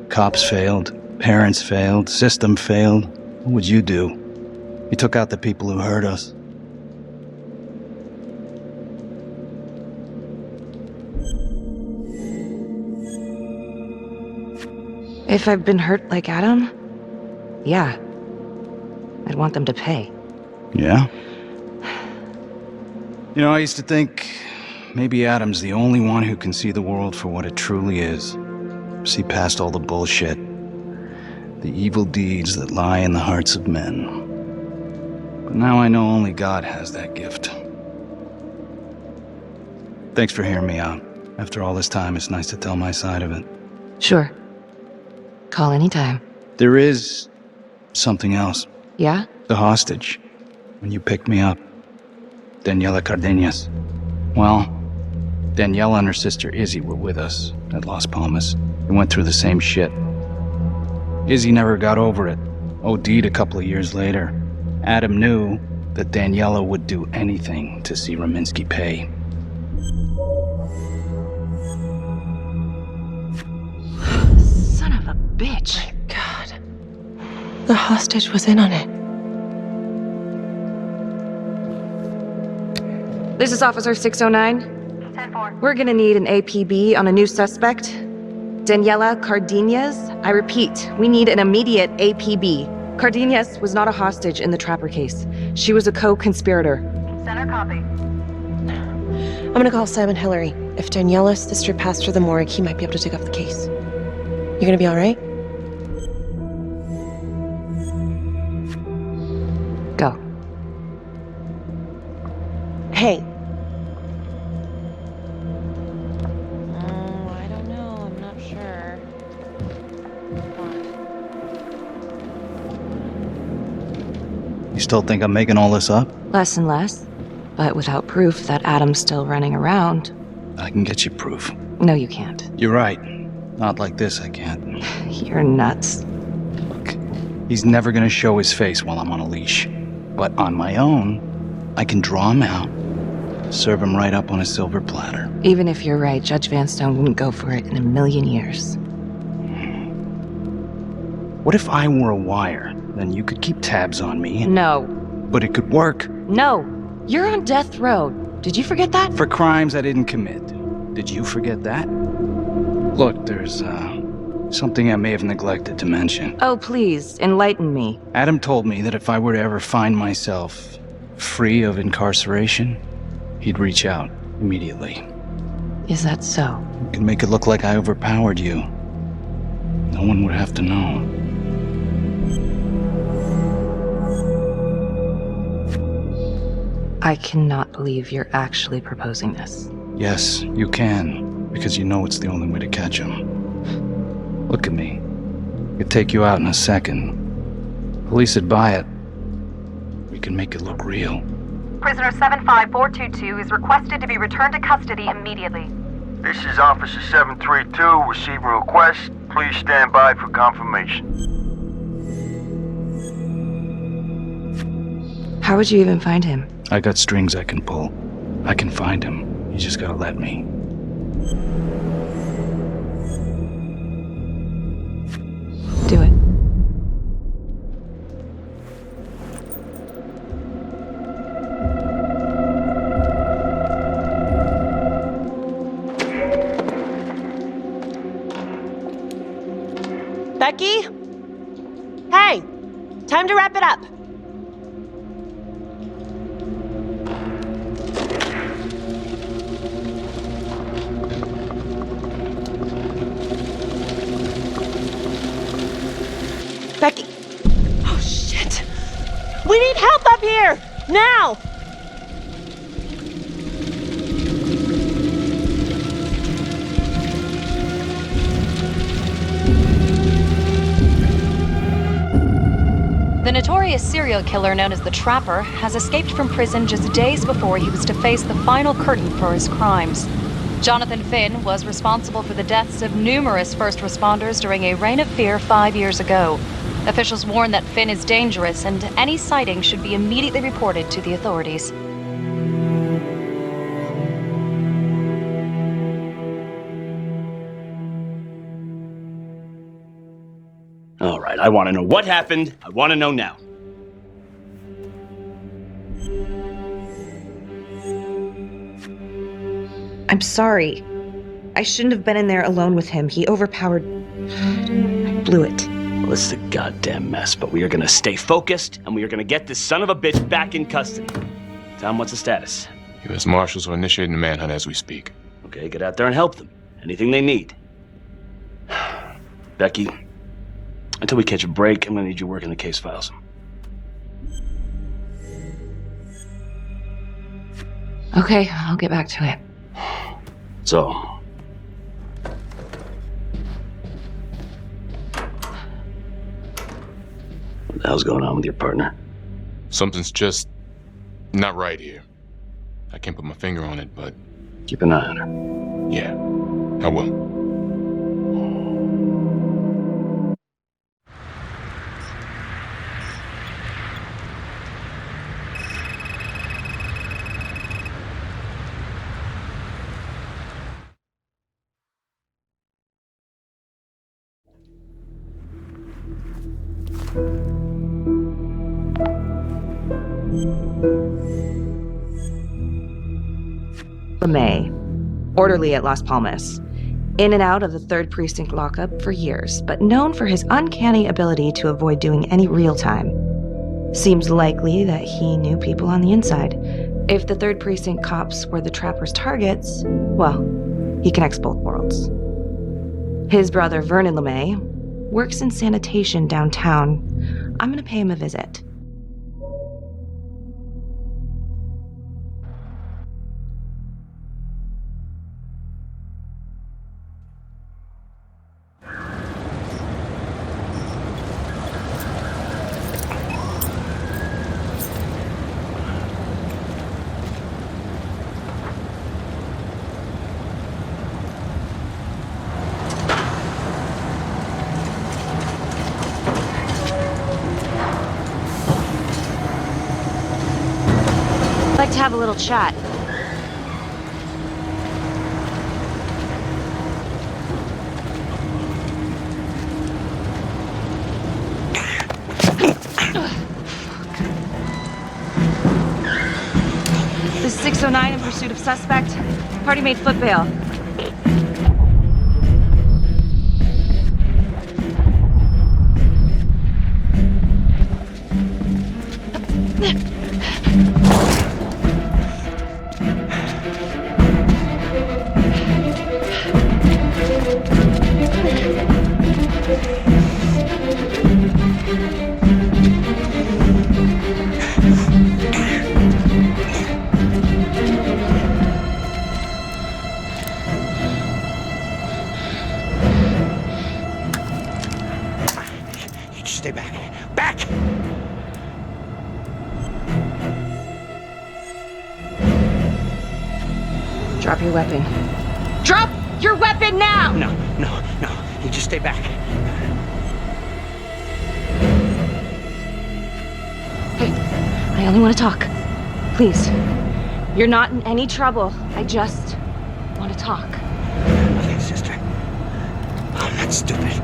Cops failed, parents failed, system failed. What would you do? You took out the people who hurt us. If I've been hurt like Adam, yeah. I'd want them to pay. Yeah? You know, I used to think maybe Adam's the only one who can see the world for what it truly is. See past all the bullshit. The evil deeds that lie in the hearts of men. But now I know only God has that gift. Thanks for hearing me out. After all this time, it's nice to tell my side of it. Sure. Call anytime. There is something else. Yeah? The hostage. when you picked me up. Daniela Cardenas. Well, Daniela and her sister Izzy were with us at Las Palmas. We went through the same shit. Izzy never got over it. OD'd a couple of years later. Adam knew that Daniela would do anything to see Rominsky pay. Son of a bitch. My God. The hostage was in on it. This is Officer 609. 10-4. We're gonna need an APB on a new suspect. Daniela Cardenas. I repeat, we need an immediate APB. Cardenas was not a hostage in the Trapper case. She was a co-conspirator. Center copy. I'm gonna call Sam and Hillary. If Daniela's sister passed through the morgue, he might be able to take off the case. You gonna be alright? Go. Hey. I don't know. I'm not sure. You still think I'm making all this up? Less and less. But without proof that Adam's still running around. I can get you proof. No, you can't. You're right. Not like this, I can't. You're nuts. Look, he's never gonna show his face while I'm on a leash. But on my own, I can draw him out, serve him right up on a silver platter. Even if you're right, Judge Vanstone wouldn't go for it in a million years. What if I were a wire? Then you could keep tabs on me. No. But it could work. No. You're on death row. Did you forget that? For crimes I didn't commit. Did you forget that? Look, there's, something I may have neglected to mention. Oh, please, enlighten me. Adam told me that if I were to ever find myself free of incarceration, he'd reach out immediately. Is that so? You can make it look like I overpowered you. No one would have to know. I cannot believe you're actually proposing this. Yes, you can, because you know it's the only way to catch him. Look at me. I could take you out in a second. Police would buy it. We can make it look real. Prisoner 75422 is requested to be returned to custody immediately. This is Officer 732 receiving request. Please stand by for confirmation. How would you even find him? I got strings I can pull. I can find him. You just gotta let me. Do it. Becky? Hey! Time to wrap it up. Becky. Oh, shit. We need help up here! Now! The notorious serial killer known as the Trapper has escaped from prison just days before he was to face the final curtain for his crimes. Jonathan Finn was responsible for the deaths of numerous first responders during a reign of fear 5 years ago. Officials warn that Finn is dangerous and any sighting should be immediately reported to the authorities. All right, I want to know what happened. I want to know now. I'm sorry. I shouldn't have been in there alone with him. He overpowered... I blew it. Well, this is a goddamn mess, but we are gonna stay focused, and we are gonna get this son of a bitch back in custody. Tom, what's the status? U.S. Marshals are initiating a manhunt as we speak. Okay, get out there and help them. Anything they need. Becky, until we catch a break, I'm gonna need you working the case files. Okay, I'll get back to it. So, what the hell's going on with your partner? Something's just Not right here. I can't put my finger on it, but... Keep an eye on her. Yeah, I will. LeMay, orderly at Las Palmas. In and out of the 3rd Precinct lockup for years, but known for his uncanny ability to avoid doing any real time. Seems likely that he knew people on the inside. If the 3rd Precinct cops were the Trapper's targets, well, he connects both worlds. His brother, Vernon LeMay, works in sanitation downtown. I'm gonna pay him a visit. I'd like to have a little chat. This is 609 in pursuit of suspect. Party made foot bail. Stay back. Back! Drop your weapon. Drop your weapon now! No. You just stay back. Hey, I only want to talk. Please. You're not in any trouble. I just want to talk. Nothing, sister. I'm not stupid.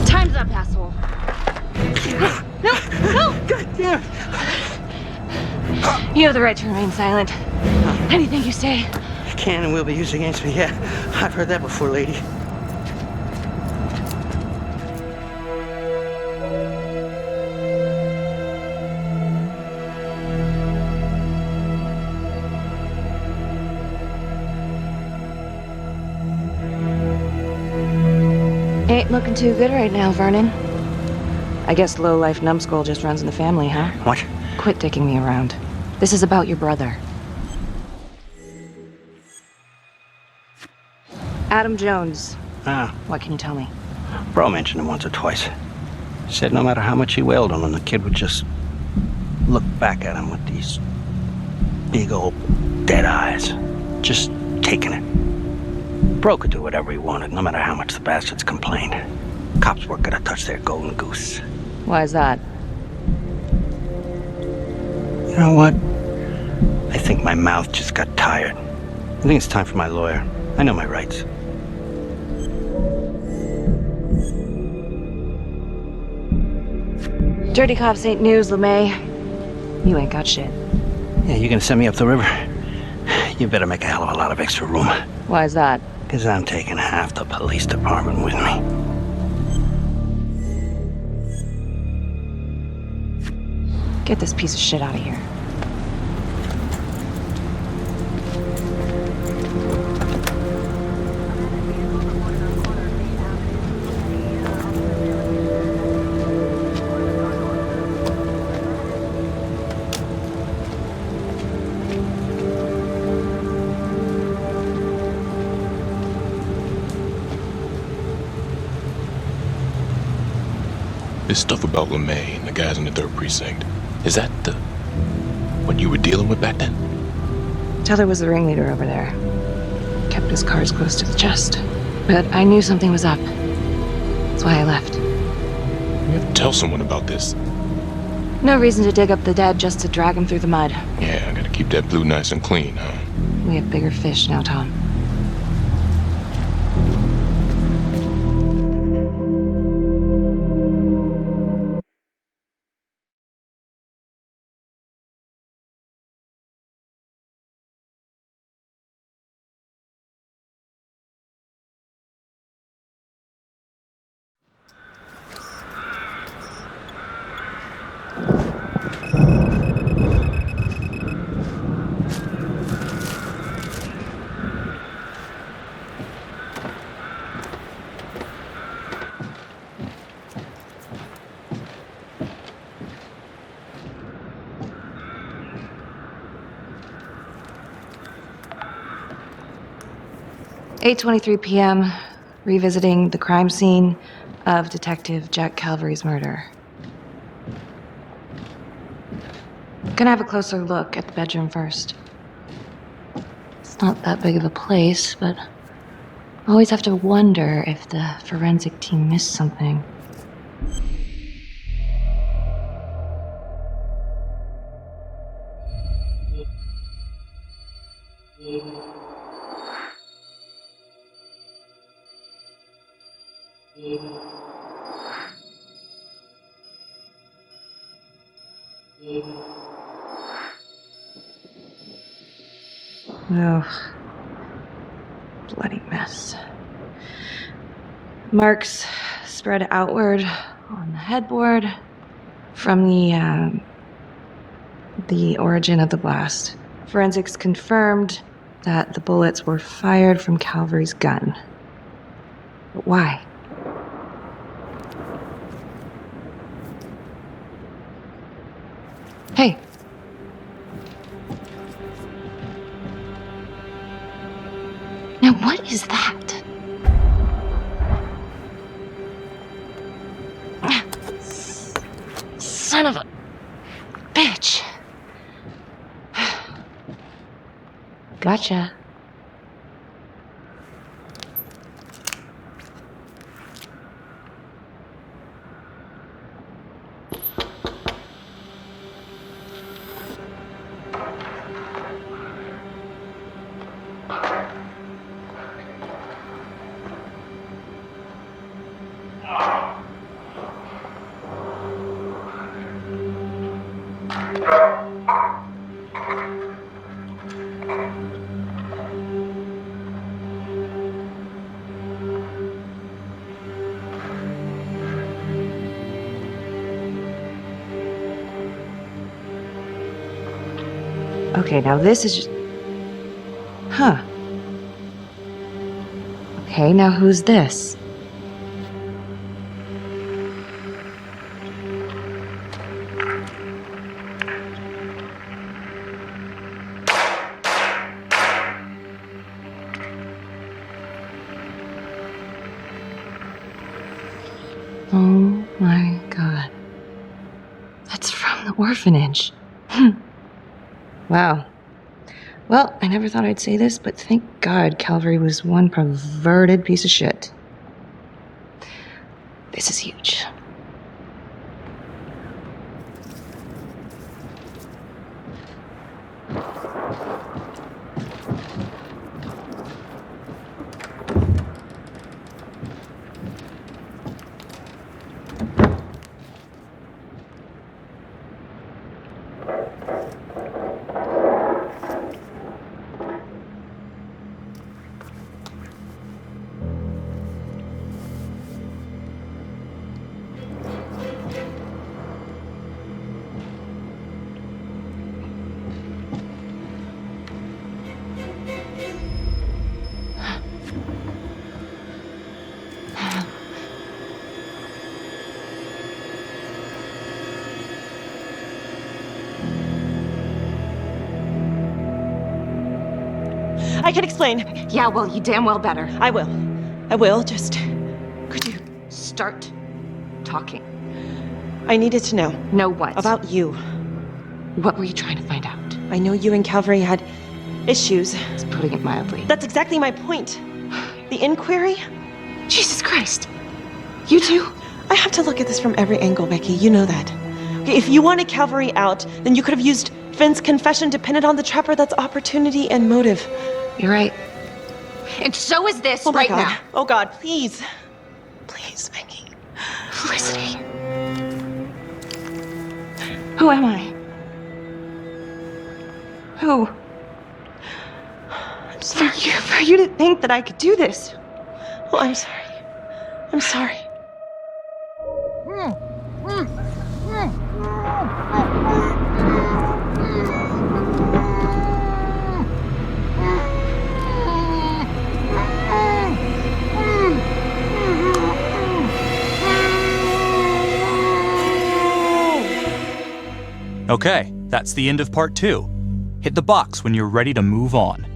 Time's up, asshole. No! God damn! You have the right to remain silent. Anything you say. Can and will be used against me, yeah. I've heard that before, lady. Ain't looking too good right now, Vernon. I guess low-life numbskull just runs in the family, huh? What? Quit dicking me around. This is about your brother. Adam Jones. Ah. What can you tell me? Bro mentioned him once or twice. Said no matter how much he wailed on him, the kid would just look back at him with these big old dead eyes. Just taking it. Bro could do whatever he wanted, no matter how much the bastards complained. Cops weren't gonna touch their golden goose. Why is that? You know what? I think my mouth just got tired. I think it's time for my lawyer. I know my rights. Dirty cops ain't news, LeMay. You ain't got shit. Yeah, you gonna send me up the river? You better make a hell of a lot of extra room. Why is that? Because I'm taking half the police department with me. Get this piece of shit out of here. This stuff about LeMay and the guys in the 3rd Precinct, is that what you were dealing with back then? Teller was the ringleader over there. Kept his cards close to the chest. But I knew something was up. That's why I left. You have to tell someone about this. No reason to dig up the dead just to drag him through the mud. Yeah, I gotta keep that blue nice and clean, huh? We have bigger fish now, Tom. "8:23 p.m., revisiting the crime scene of Detective Jack Calvary's murder. Gonna have a closer look at the bedroom first. It's not that big of a place, but I always have to wonder if the forensic team missed something. Ugh. Bloody mess. Marks spread outward on the headboard from the origin of the blast. Forensics confirmed that the bullets were fired from Calvary's gun. But why? Hey. Now what is that? Son of a bitch. Gotcha. Okay, now this is just... Huh. Okay, now who's this? Oh my god. That's from the orphanage. Wow. Well, I never thought I'd say this, but thank God Calvary was one perverted piece of shit. This is huge. I can explain. Yeah, well, you damn well better. I will. I will, just... Could you start talking? I needed to know. Know what? About you. What were you trying to find out? I know you and Calvary had issues. It's putting it mildly. That's exactly my point. The inquiry? Jesus Christ. You too? I have to look at this from every angle, Becky. You know that. Okay, if you wanted Calvary out, then you could have used Finn's confession to pin it on the Trapper. That's opportunity and motive. You're right. And so is this right now. Oh God, please. Please, Becky. Felicity. Who am I? Who? I'm sorry. For you to think that I could do this. Oh, I'm sorry. I'm sorry. Okay, that's the end of part 2. Hit the box when you're ready to move on.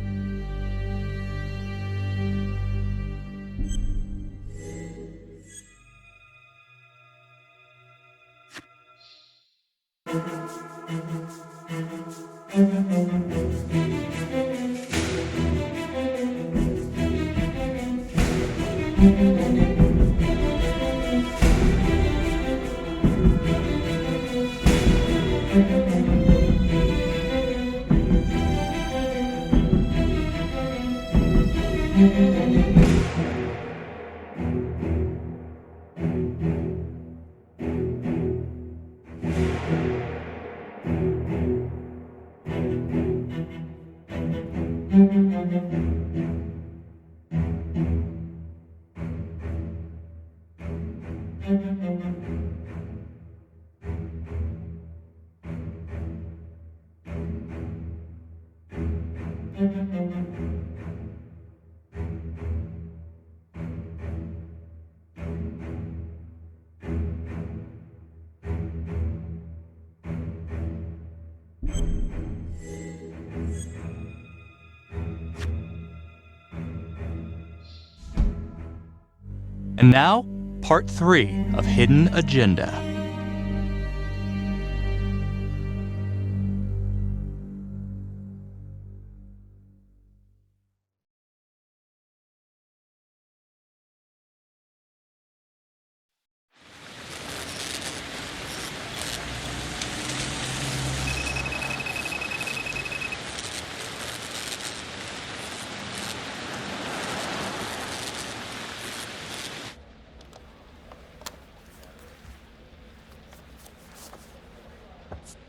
And now, part 3 of Hidden Agenda.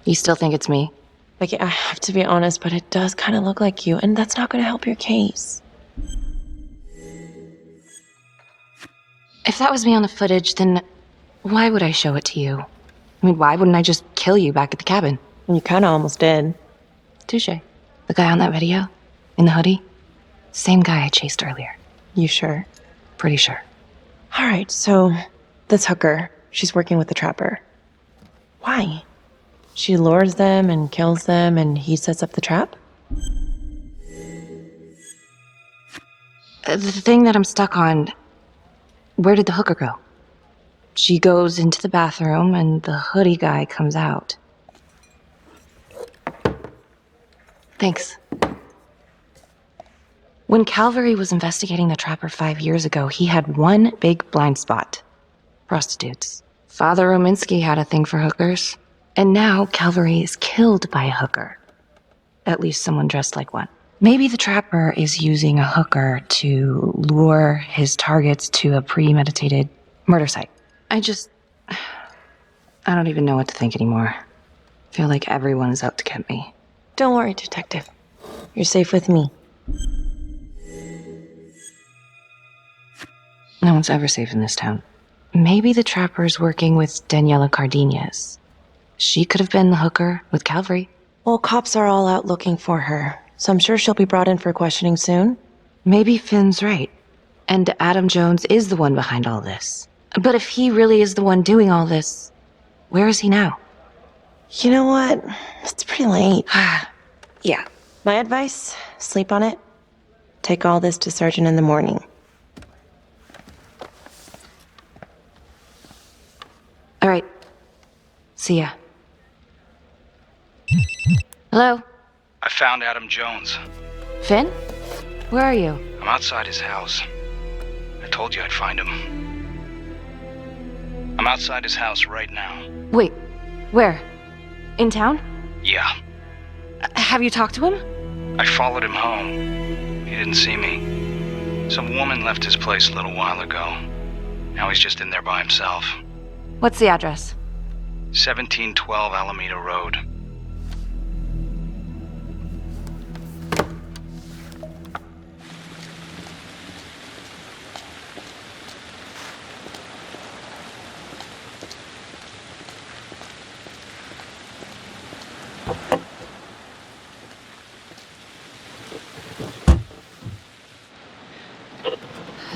You still think it's me? Becky, I have to be honest, but it does kind of look like you, and that's not going to help your case. If that was me on the footage, then why would I show it to you? I mean, why wouldn't I just kill you back at the cabin? You kind of almost did. Touche. The guy on that video? In the hoodie? Same guy I chased earlier. You sure? Pretty sure. All right, so this hooker, she's working with the Trapper. Why? She lures them and kills them, and he sets up the trap? The thing that I'm stuck on, where did the hooker go? She goes into the bathroom, and the hoodie guy comes out. Thanks. When Calvary was investigating the Trapper 5 years ago, he had one big blind spot. Prostitutes. Father Rominsky had a thing for hookers. And now Calvary is killed by a hooker. At least someone dressed like one. Maybe the Trapper is using a hooker to lure his targets to a premeditated murder site. I don't even know what to think anymore. I feel like everyone is out to get me. Don't worry, Detective. You're safe with me. No one's ever safe in this town. Maybe the Trapper's working with Daniela Cardenas. She could have been the hooker with Calvary. Well, cops are all out looking for her, so I'm sure she'll be brought in for questioning soon. Maybe Finn's right. And Adam Jones is the one behind all this. But if he really is the one doing all this, where is he now? You know what? It's pretty late. Yeah. My advice, sleep on it. Take all this to Sergeant in the morning. All right. See ya. Hello? I found Adam Jones. Finn? Where are you? I'm outside his house. I told you I'd find him. I'm outside his house right now. Wait, where? In town? Yeah. Have you talked to him? I followed him home. He didn't see me. Some woman left his place a little while ago. Now he's just in there by himself. What's the address? 1712 Alameda Road.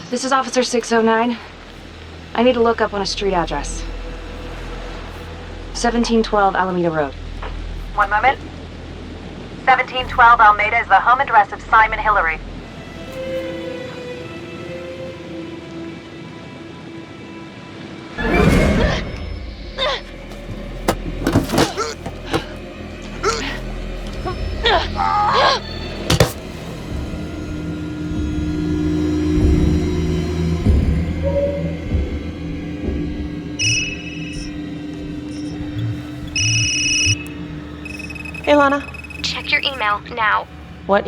This is Officer 609. I need to look up on a street address. 1712 Alameda Road. One moment. 1712 Alameda is the home address of Simon Hillary. Hey, Lana. Check your email now. What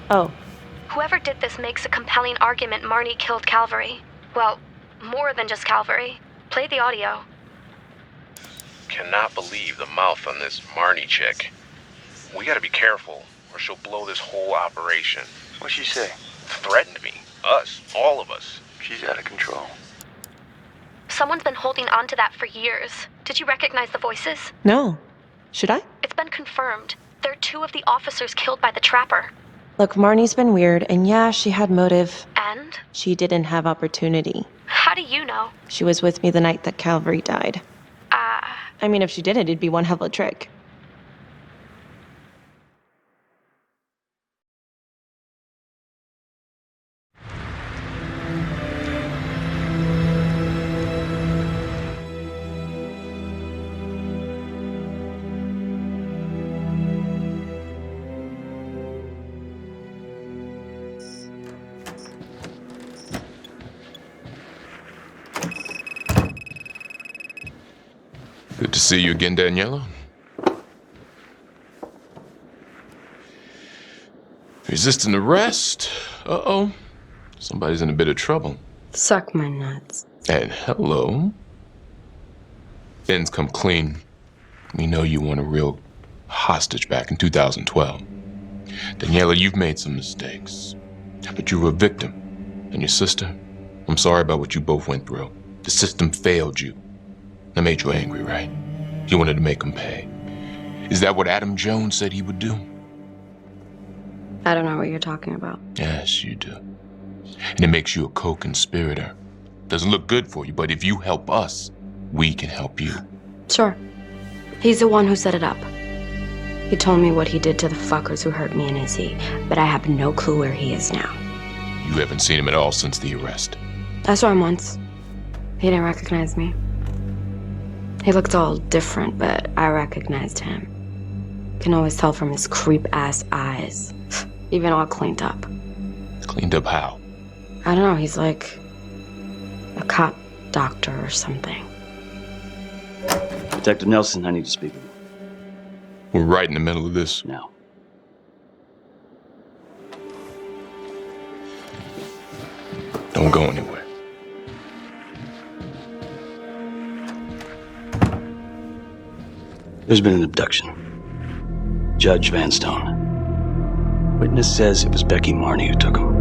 Oh. Whoever did this makes a compelling argument Marnie killed Calvary. Well, more than just Calvary. Play the audio. Cannot believe the mouth on this Marnie chick. We gotta be careful, or she'll blow this whole operation. What'd she say? Threatened me. Us. All of us. She's out of control. Someone's been holding on to that for years. Did you recognize the voices? No. Should I? It's been confirmed. They're two of the officers killed by the trapper. Look, Marnie's been weird, and yeah, she had motive. And? She didn't have opportunity. How do you know? She was with me the night that Calvary died. I mean, if she did it, it'd be one hell of a trick. Good to see you again, Daniela. Resisting arrest? Uh-oh. Somebody's in a bit of trouble. Suck my nuts. And hello. Finn's come clean. We know you want a real hostage back in 2012. Daniela, you've made some mistakes. But you were a victim. And your sister, I'm sorry about what you both went through. The system failed you. That made you angry, right? You wanted to make him pay. Is that what Adam Jones said he would do? I don't know what you're talking about. Yes, you do. And it makes you a co-conspirator. Doesn't look good for you, but if you help us, we can help you. Sure. He's the one who set it up. He told me what he did to the fuckers who hurt me and Izzy, but I have no clue where he is now. You haven't seen him at all since the arrest. I saw him once. He didn't recognize me. He looked all different, but I recognized him. Can always tell from his creep-ass eyes. Even all cleaned up. Cleaned up how? I don't know, he's like a cop doctor or something. Detective Nelson, I need to speak with you. We're right in the middle of this. Now. Don't go anywhere. There's been an abduction. Judge Vanstone. Witness says it was Becky Marnie who took him.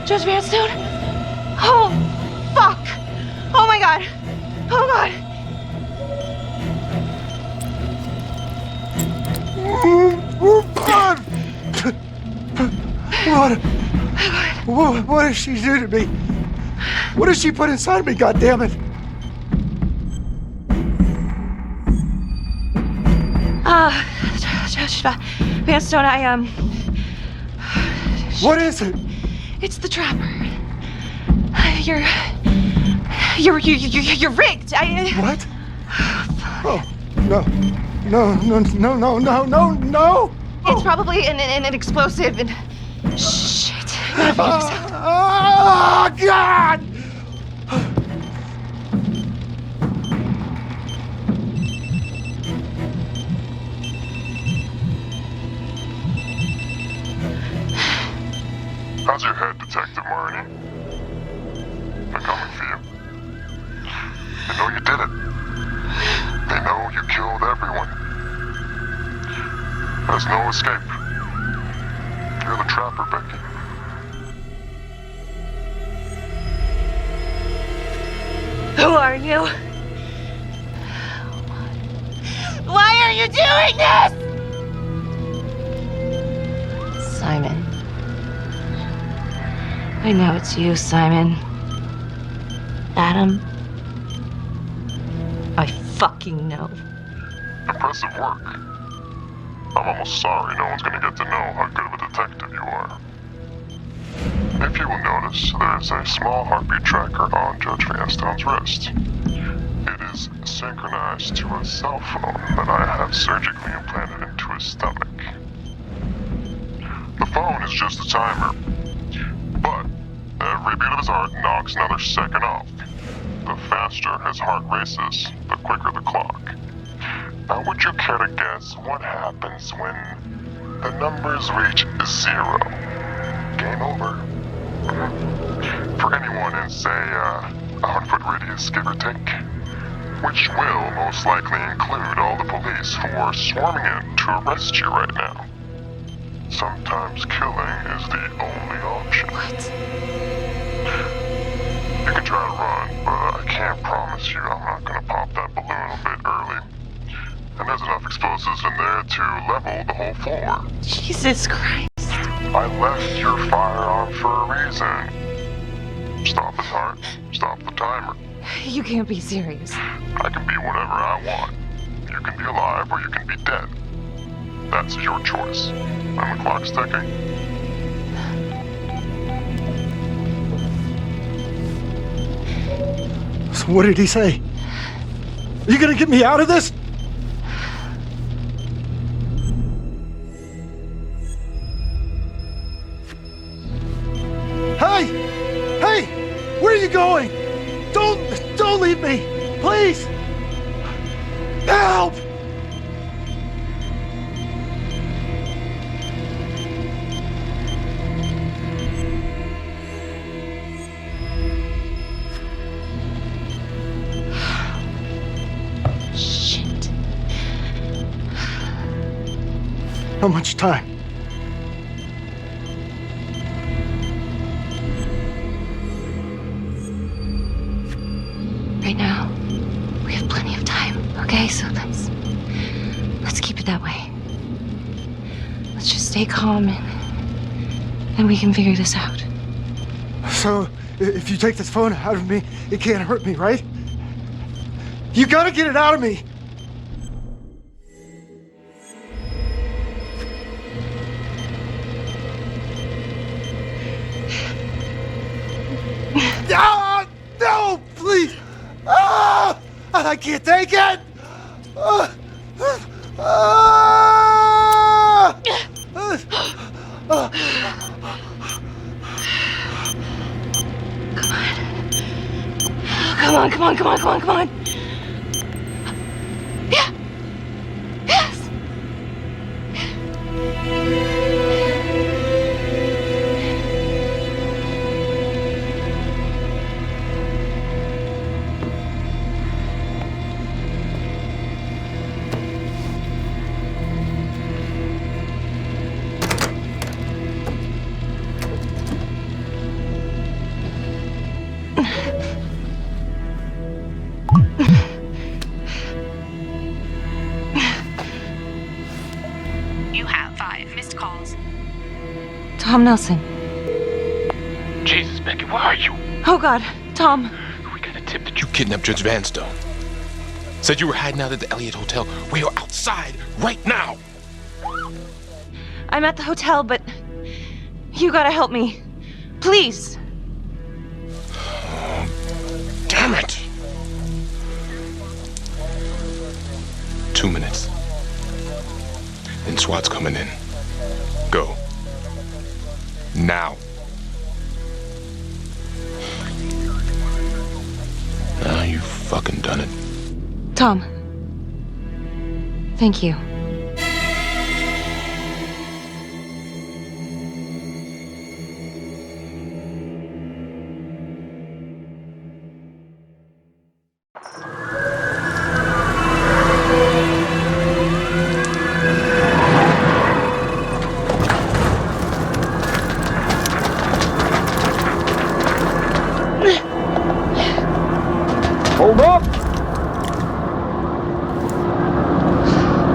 Judge Vanstone? Oh, fuck! Oh my god! Oh god! What did she do to me? What did she put inside me, goddammit? Judge Vanstone, What is it? It's the Trapper. You're rigged. What? Oh, no. It's probably an explosive and... Shit. Oh, God! How's your head, Detective Marnie? They're coming for you. They know you did it. They know you killed everyone. There's no escape. You're the Trapper, Becky. Who are you? Why are you doing this? Simon. I know it's you, Simon. Adam. I fucking know. Impressive work. I'm almost sorry no one's gonna get to know how good of a detective you are. If you will notice, there's a small heartbeat tracker on Judge Vanstone's wrist. It is synchronized to a cell phone that I have surgically implanted into his stomach. The phone is just a timer, but every beat of his heart knocks another second off. The faster his heart races, the quicker the clock. Now, would you care to guess what happens when the numbers reach 0? Game over. For anyone in, say, a 100-foot radius, give or take, which will most likely include all the police who are swarming in to arrest you right now. Sometimes killing is the only option. What? You can try to run, but I can't promise you I'm not gonna pop that balloon a bit early. And there's enough explosives in there to level the whole floor. Jesus Christ. I left your firearm for a reason. Stop his heart, stop the timer. You can't be serious. I can be whatever I want. You can be alive or you can be dead. That's your choice. And the clock's ticking. So what did he say? Are you gonna get me out of this? Hey! Where are you going? Don't leave me! Please! Help! Shit. How much time? Right now, we have plenty of time, okay? So let's keep it that way. Let's just stay calm and we can figure this out. So, if you take this phone out of me, it can't hurt me, right? You gotta get it out of me! No! Please! I can't take it! Come on. Yeah. Yes. You have 5 missed calls. Tom Nelson. Jesus, Becky, where are you? Oh God, Tom. We got a tip that you kidnapped Judge Vanstone. Said you were hiding out at the Elliott Hotel. We are outside right now. I'm at the hotel, but you gotta help me. Please. Damn it. 2 minutes. Then SWAT's coming in. Go. Now. Now you've fucking done it. Tom. Thank you. Hold up!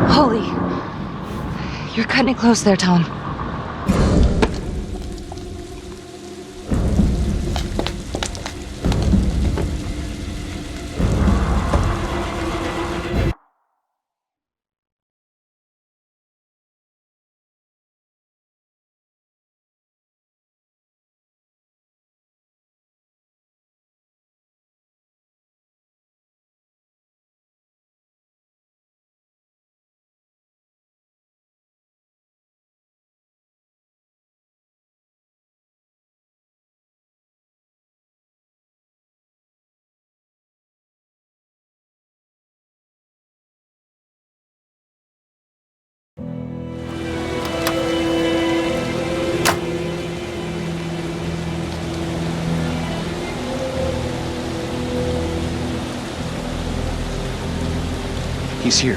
Holy. You're cutting it close there, Tom. He's here.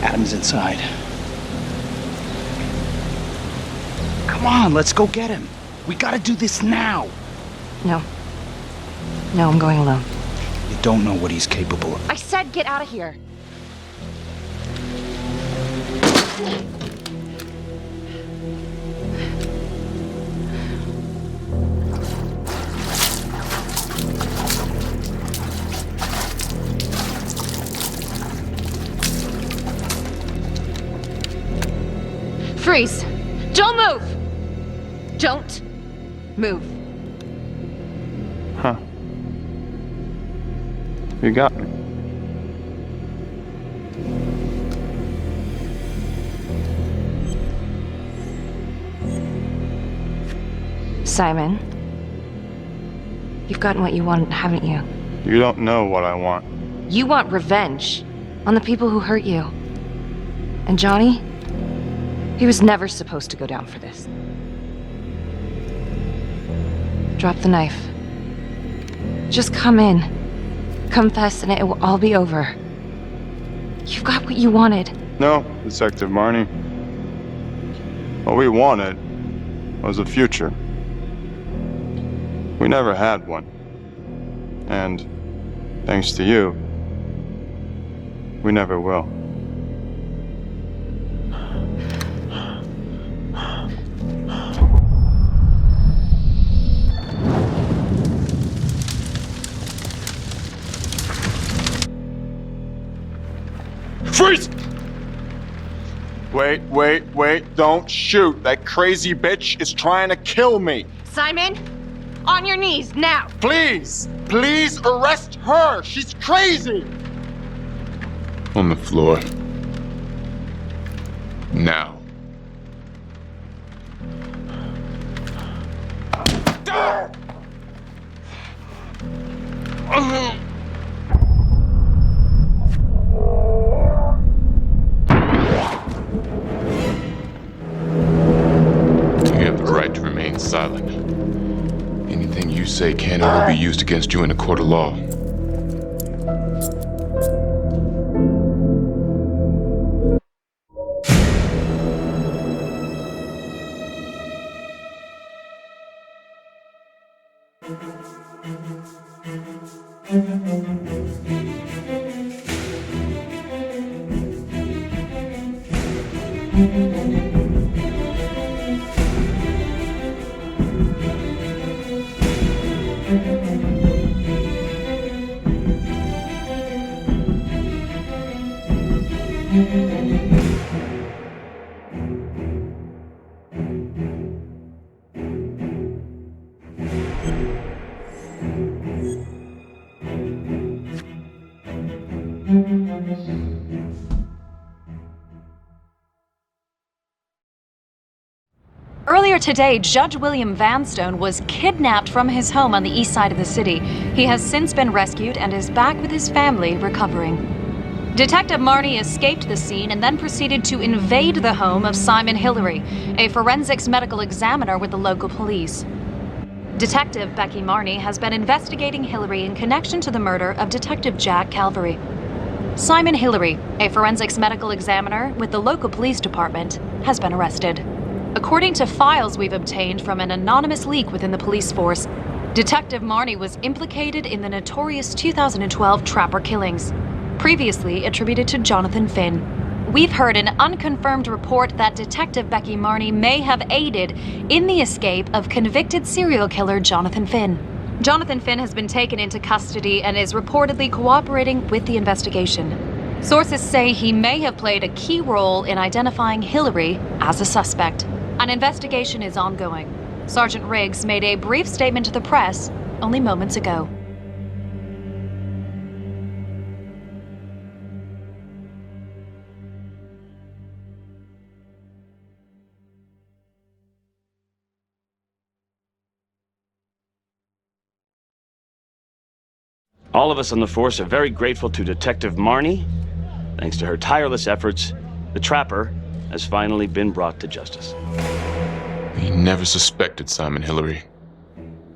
Adam's inside. Come on, let's go get him. We gotta do this now. No. No, I'm going alone. You don't know what he's capable of. I said get out of here. Freeze! Don't move! Don't move. Huh. You got me. Simon, you've gotten what you want, haven't you? You don't know what I want. You want revenge on the people who hurt you. And Johnny? He was never supposed to go down for this. Drop the knife. Just come in. Confess and it will all be over. You've got what you wanted. No, Detective Marnie. What we wanted was a future. We never had one. And thanks to you, we never will. Freeze! Wait, don't shoot. That crazy bitch is trying to kill me. Simon, on your knees, now! Please arrest her. She's crazy. On the floor. Now. You have the right to remain silent. Anything you say can or will be used against you in a court of law. Thank you. Earlier today, Judge William Vanstone was kidnapped from his home on the east side of the city. He has since been rescued and is back with his family, recovering. Detective Marnie escaped the scene and then proceeded to invade the home of Simon Hillary, a forensics medical examiner with the local police. Detective Becky Marnie has been investigating Hillary in connection to the murder of Detective Jack Calvary. Simon Hillary, a forensics medical examiner with the local police department, has been arrested. According to files we've obtained from an anonymous leak within the police force, Detective Marnie was implicated in the notorious 2012 Trapper killings, previously attributed to Jonathan Finn. We've heard an unconfirmed report that Detective Becky Marnie may have aided in the escape of convicted serial killer Jonathan Finn. Jonathan Finn has been taken into custody and is reportedly cooperating with the investigation. Sources say he may have played a key role in identifying Hillary as a suspect. An investigation is ongoing. Sergeant Riggs made a brief statement to the press only moments ago. All of us on the force are very grateful to Detective Marnie. Thanks to her tireless efforts, the Trapper has finally been brought to justice. We never suspected Simon Hillary.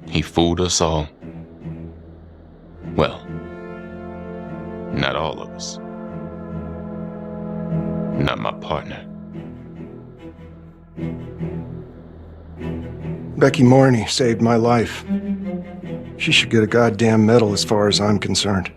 He fooled us all. Well, not all of us. Not my partner. Becky Marnie saved my life. She should get a goddamn medal as far as I'm concerned.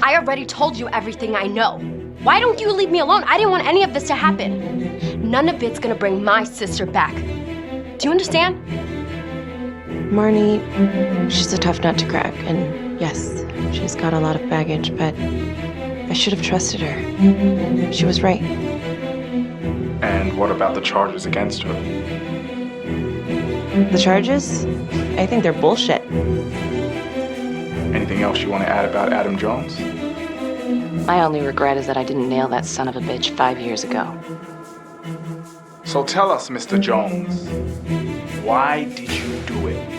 I already told you everything I know. Why don't you leave me alone? I didn't want any of this to happen. None of it's gonna bring my sister back. Do you understand? Marnie, she's a tough nut to crack, and yes, she's got a lot of baggage, but I should have trusted her. She was right. And what about the charges against her? The charges? I think they're bullshit. Anything else you want to add about Adam Jones? My only regret is that I didn't nail that son of a bitch 5 years ago. So tell us, Mr. Jones, why did you do it?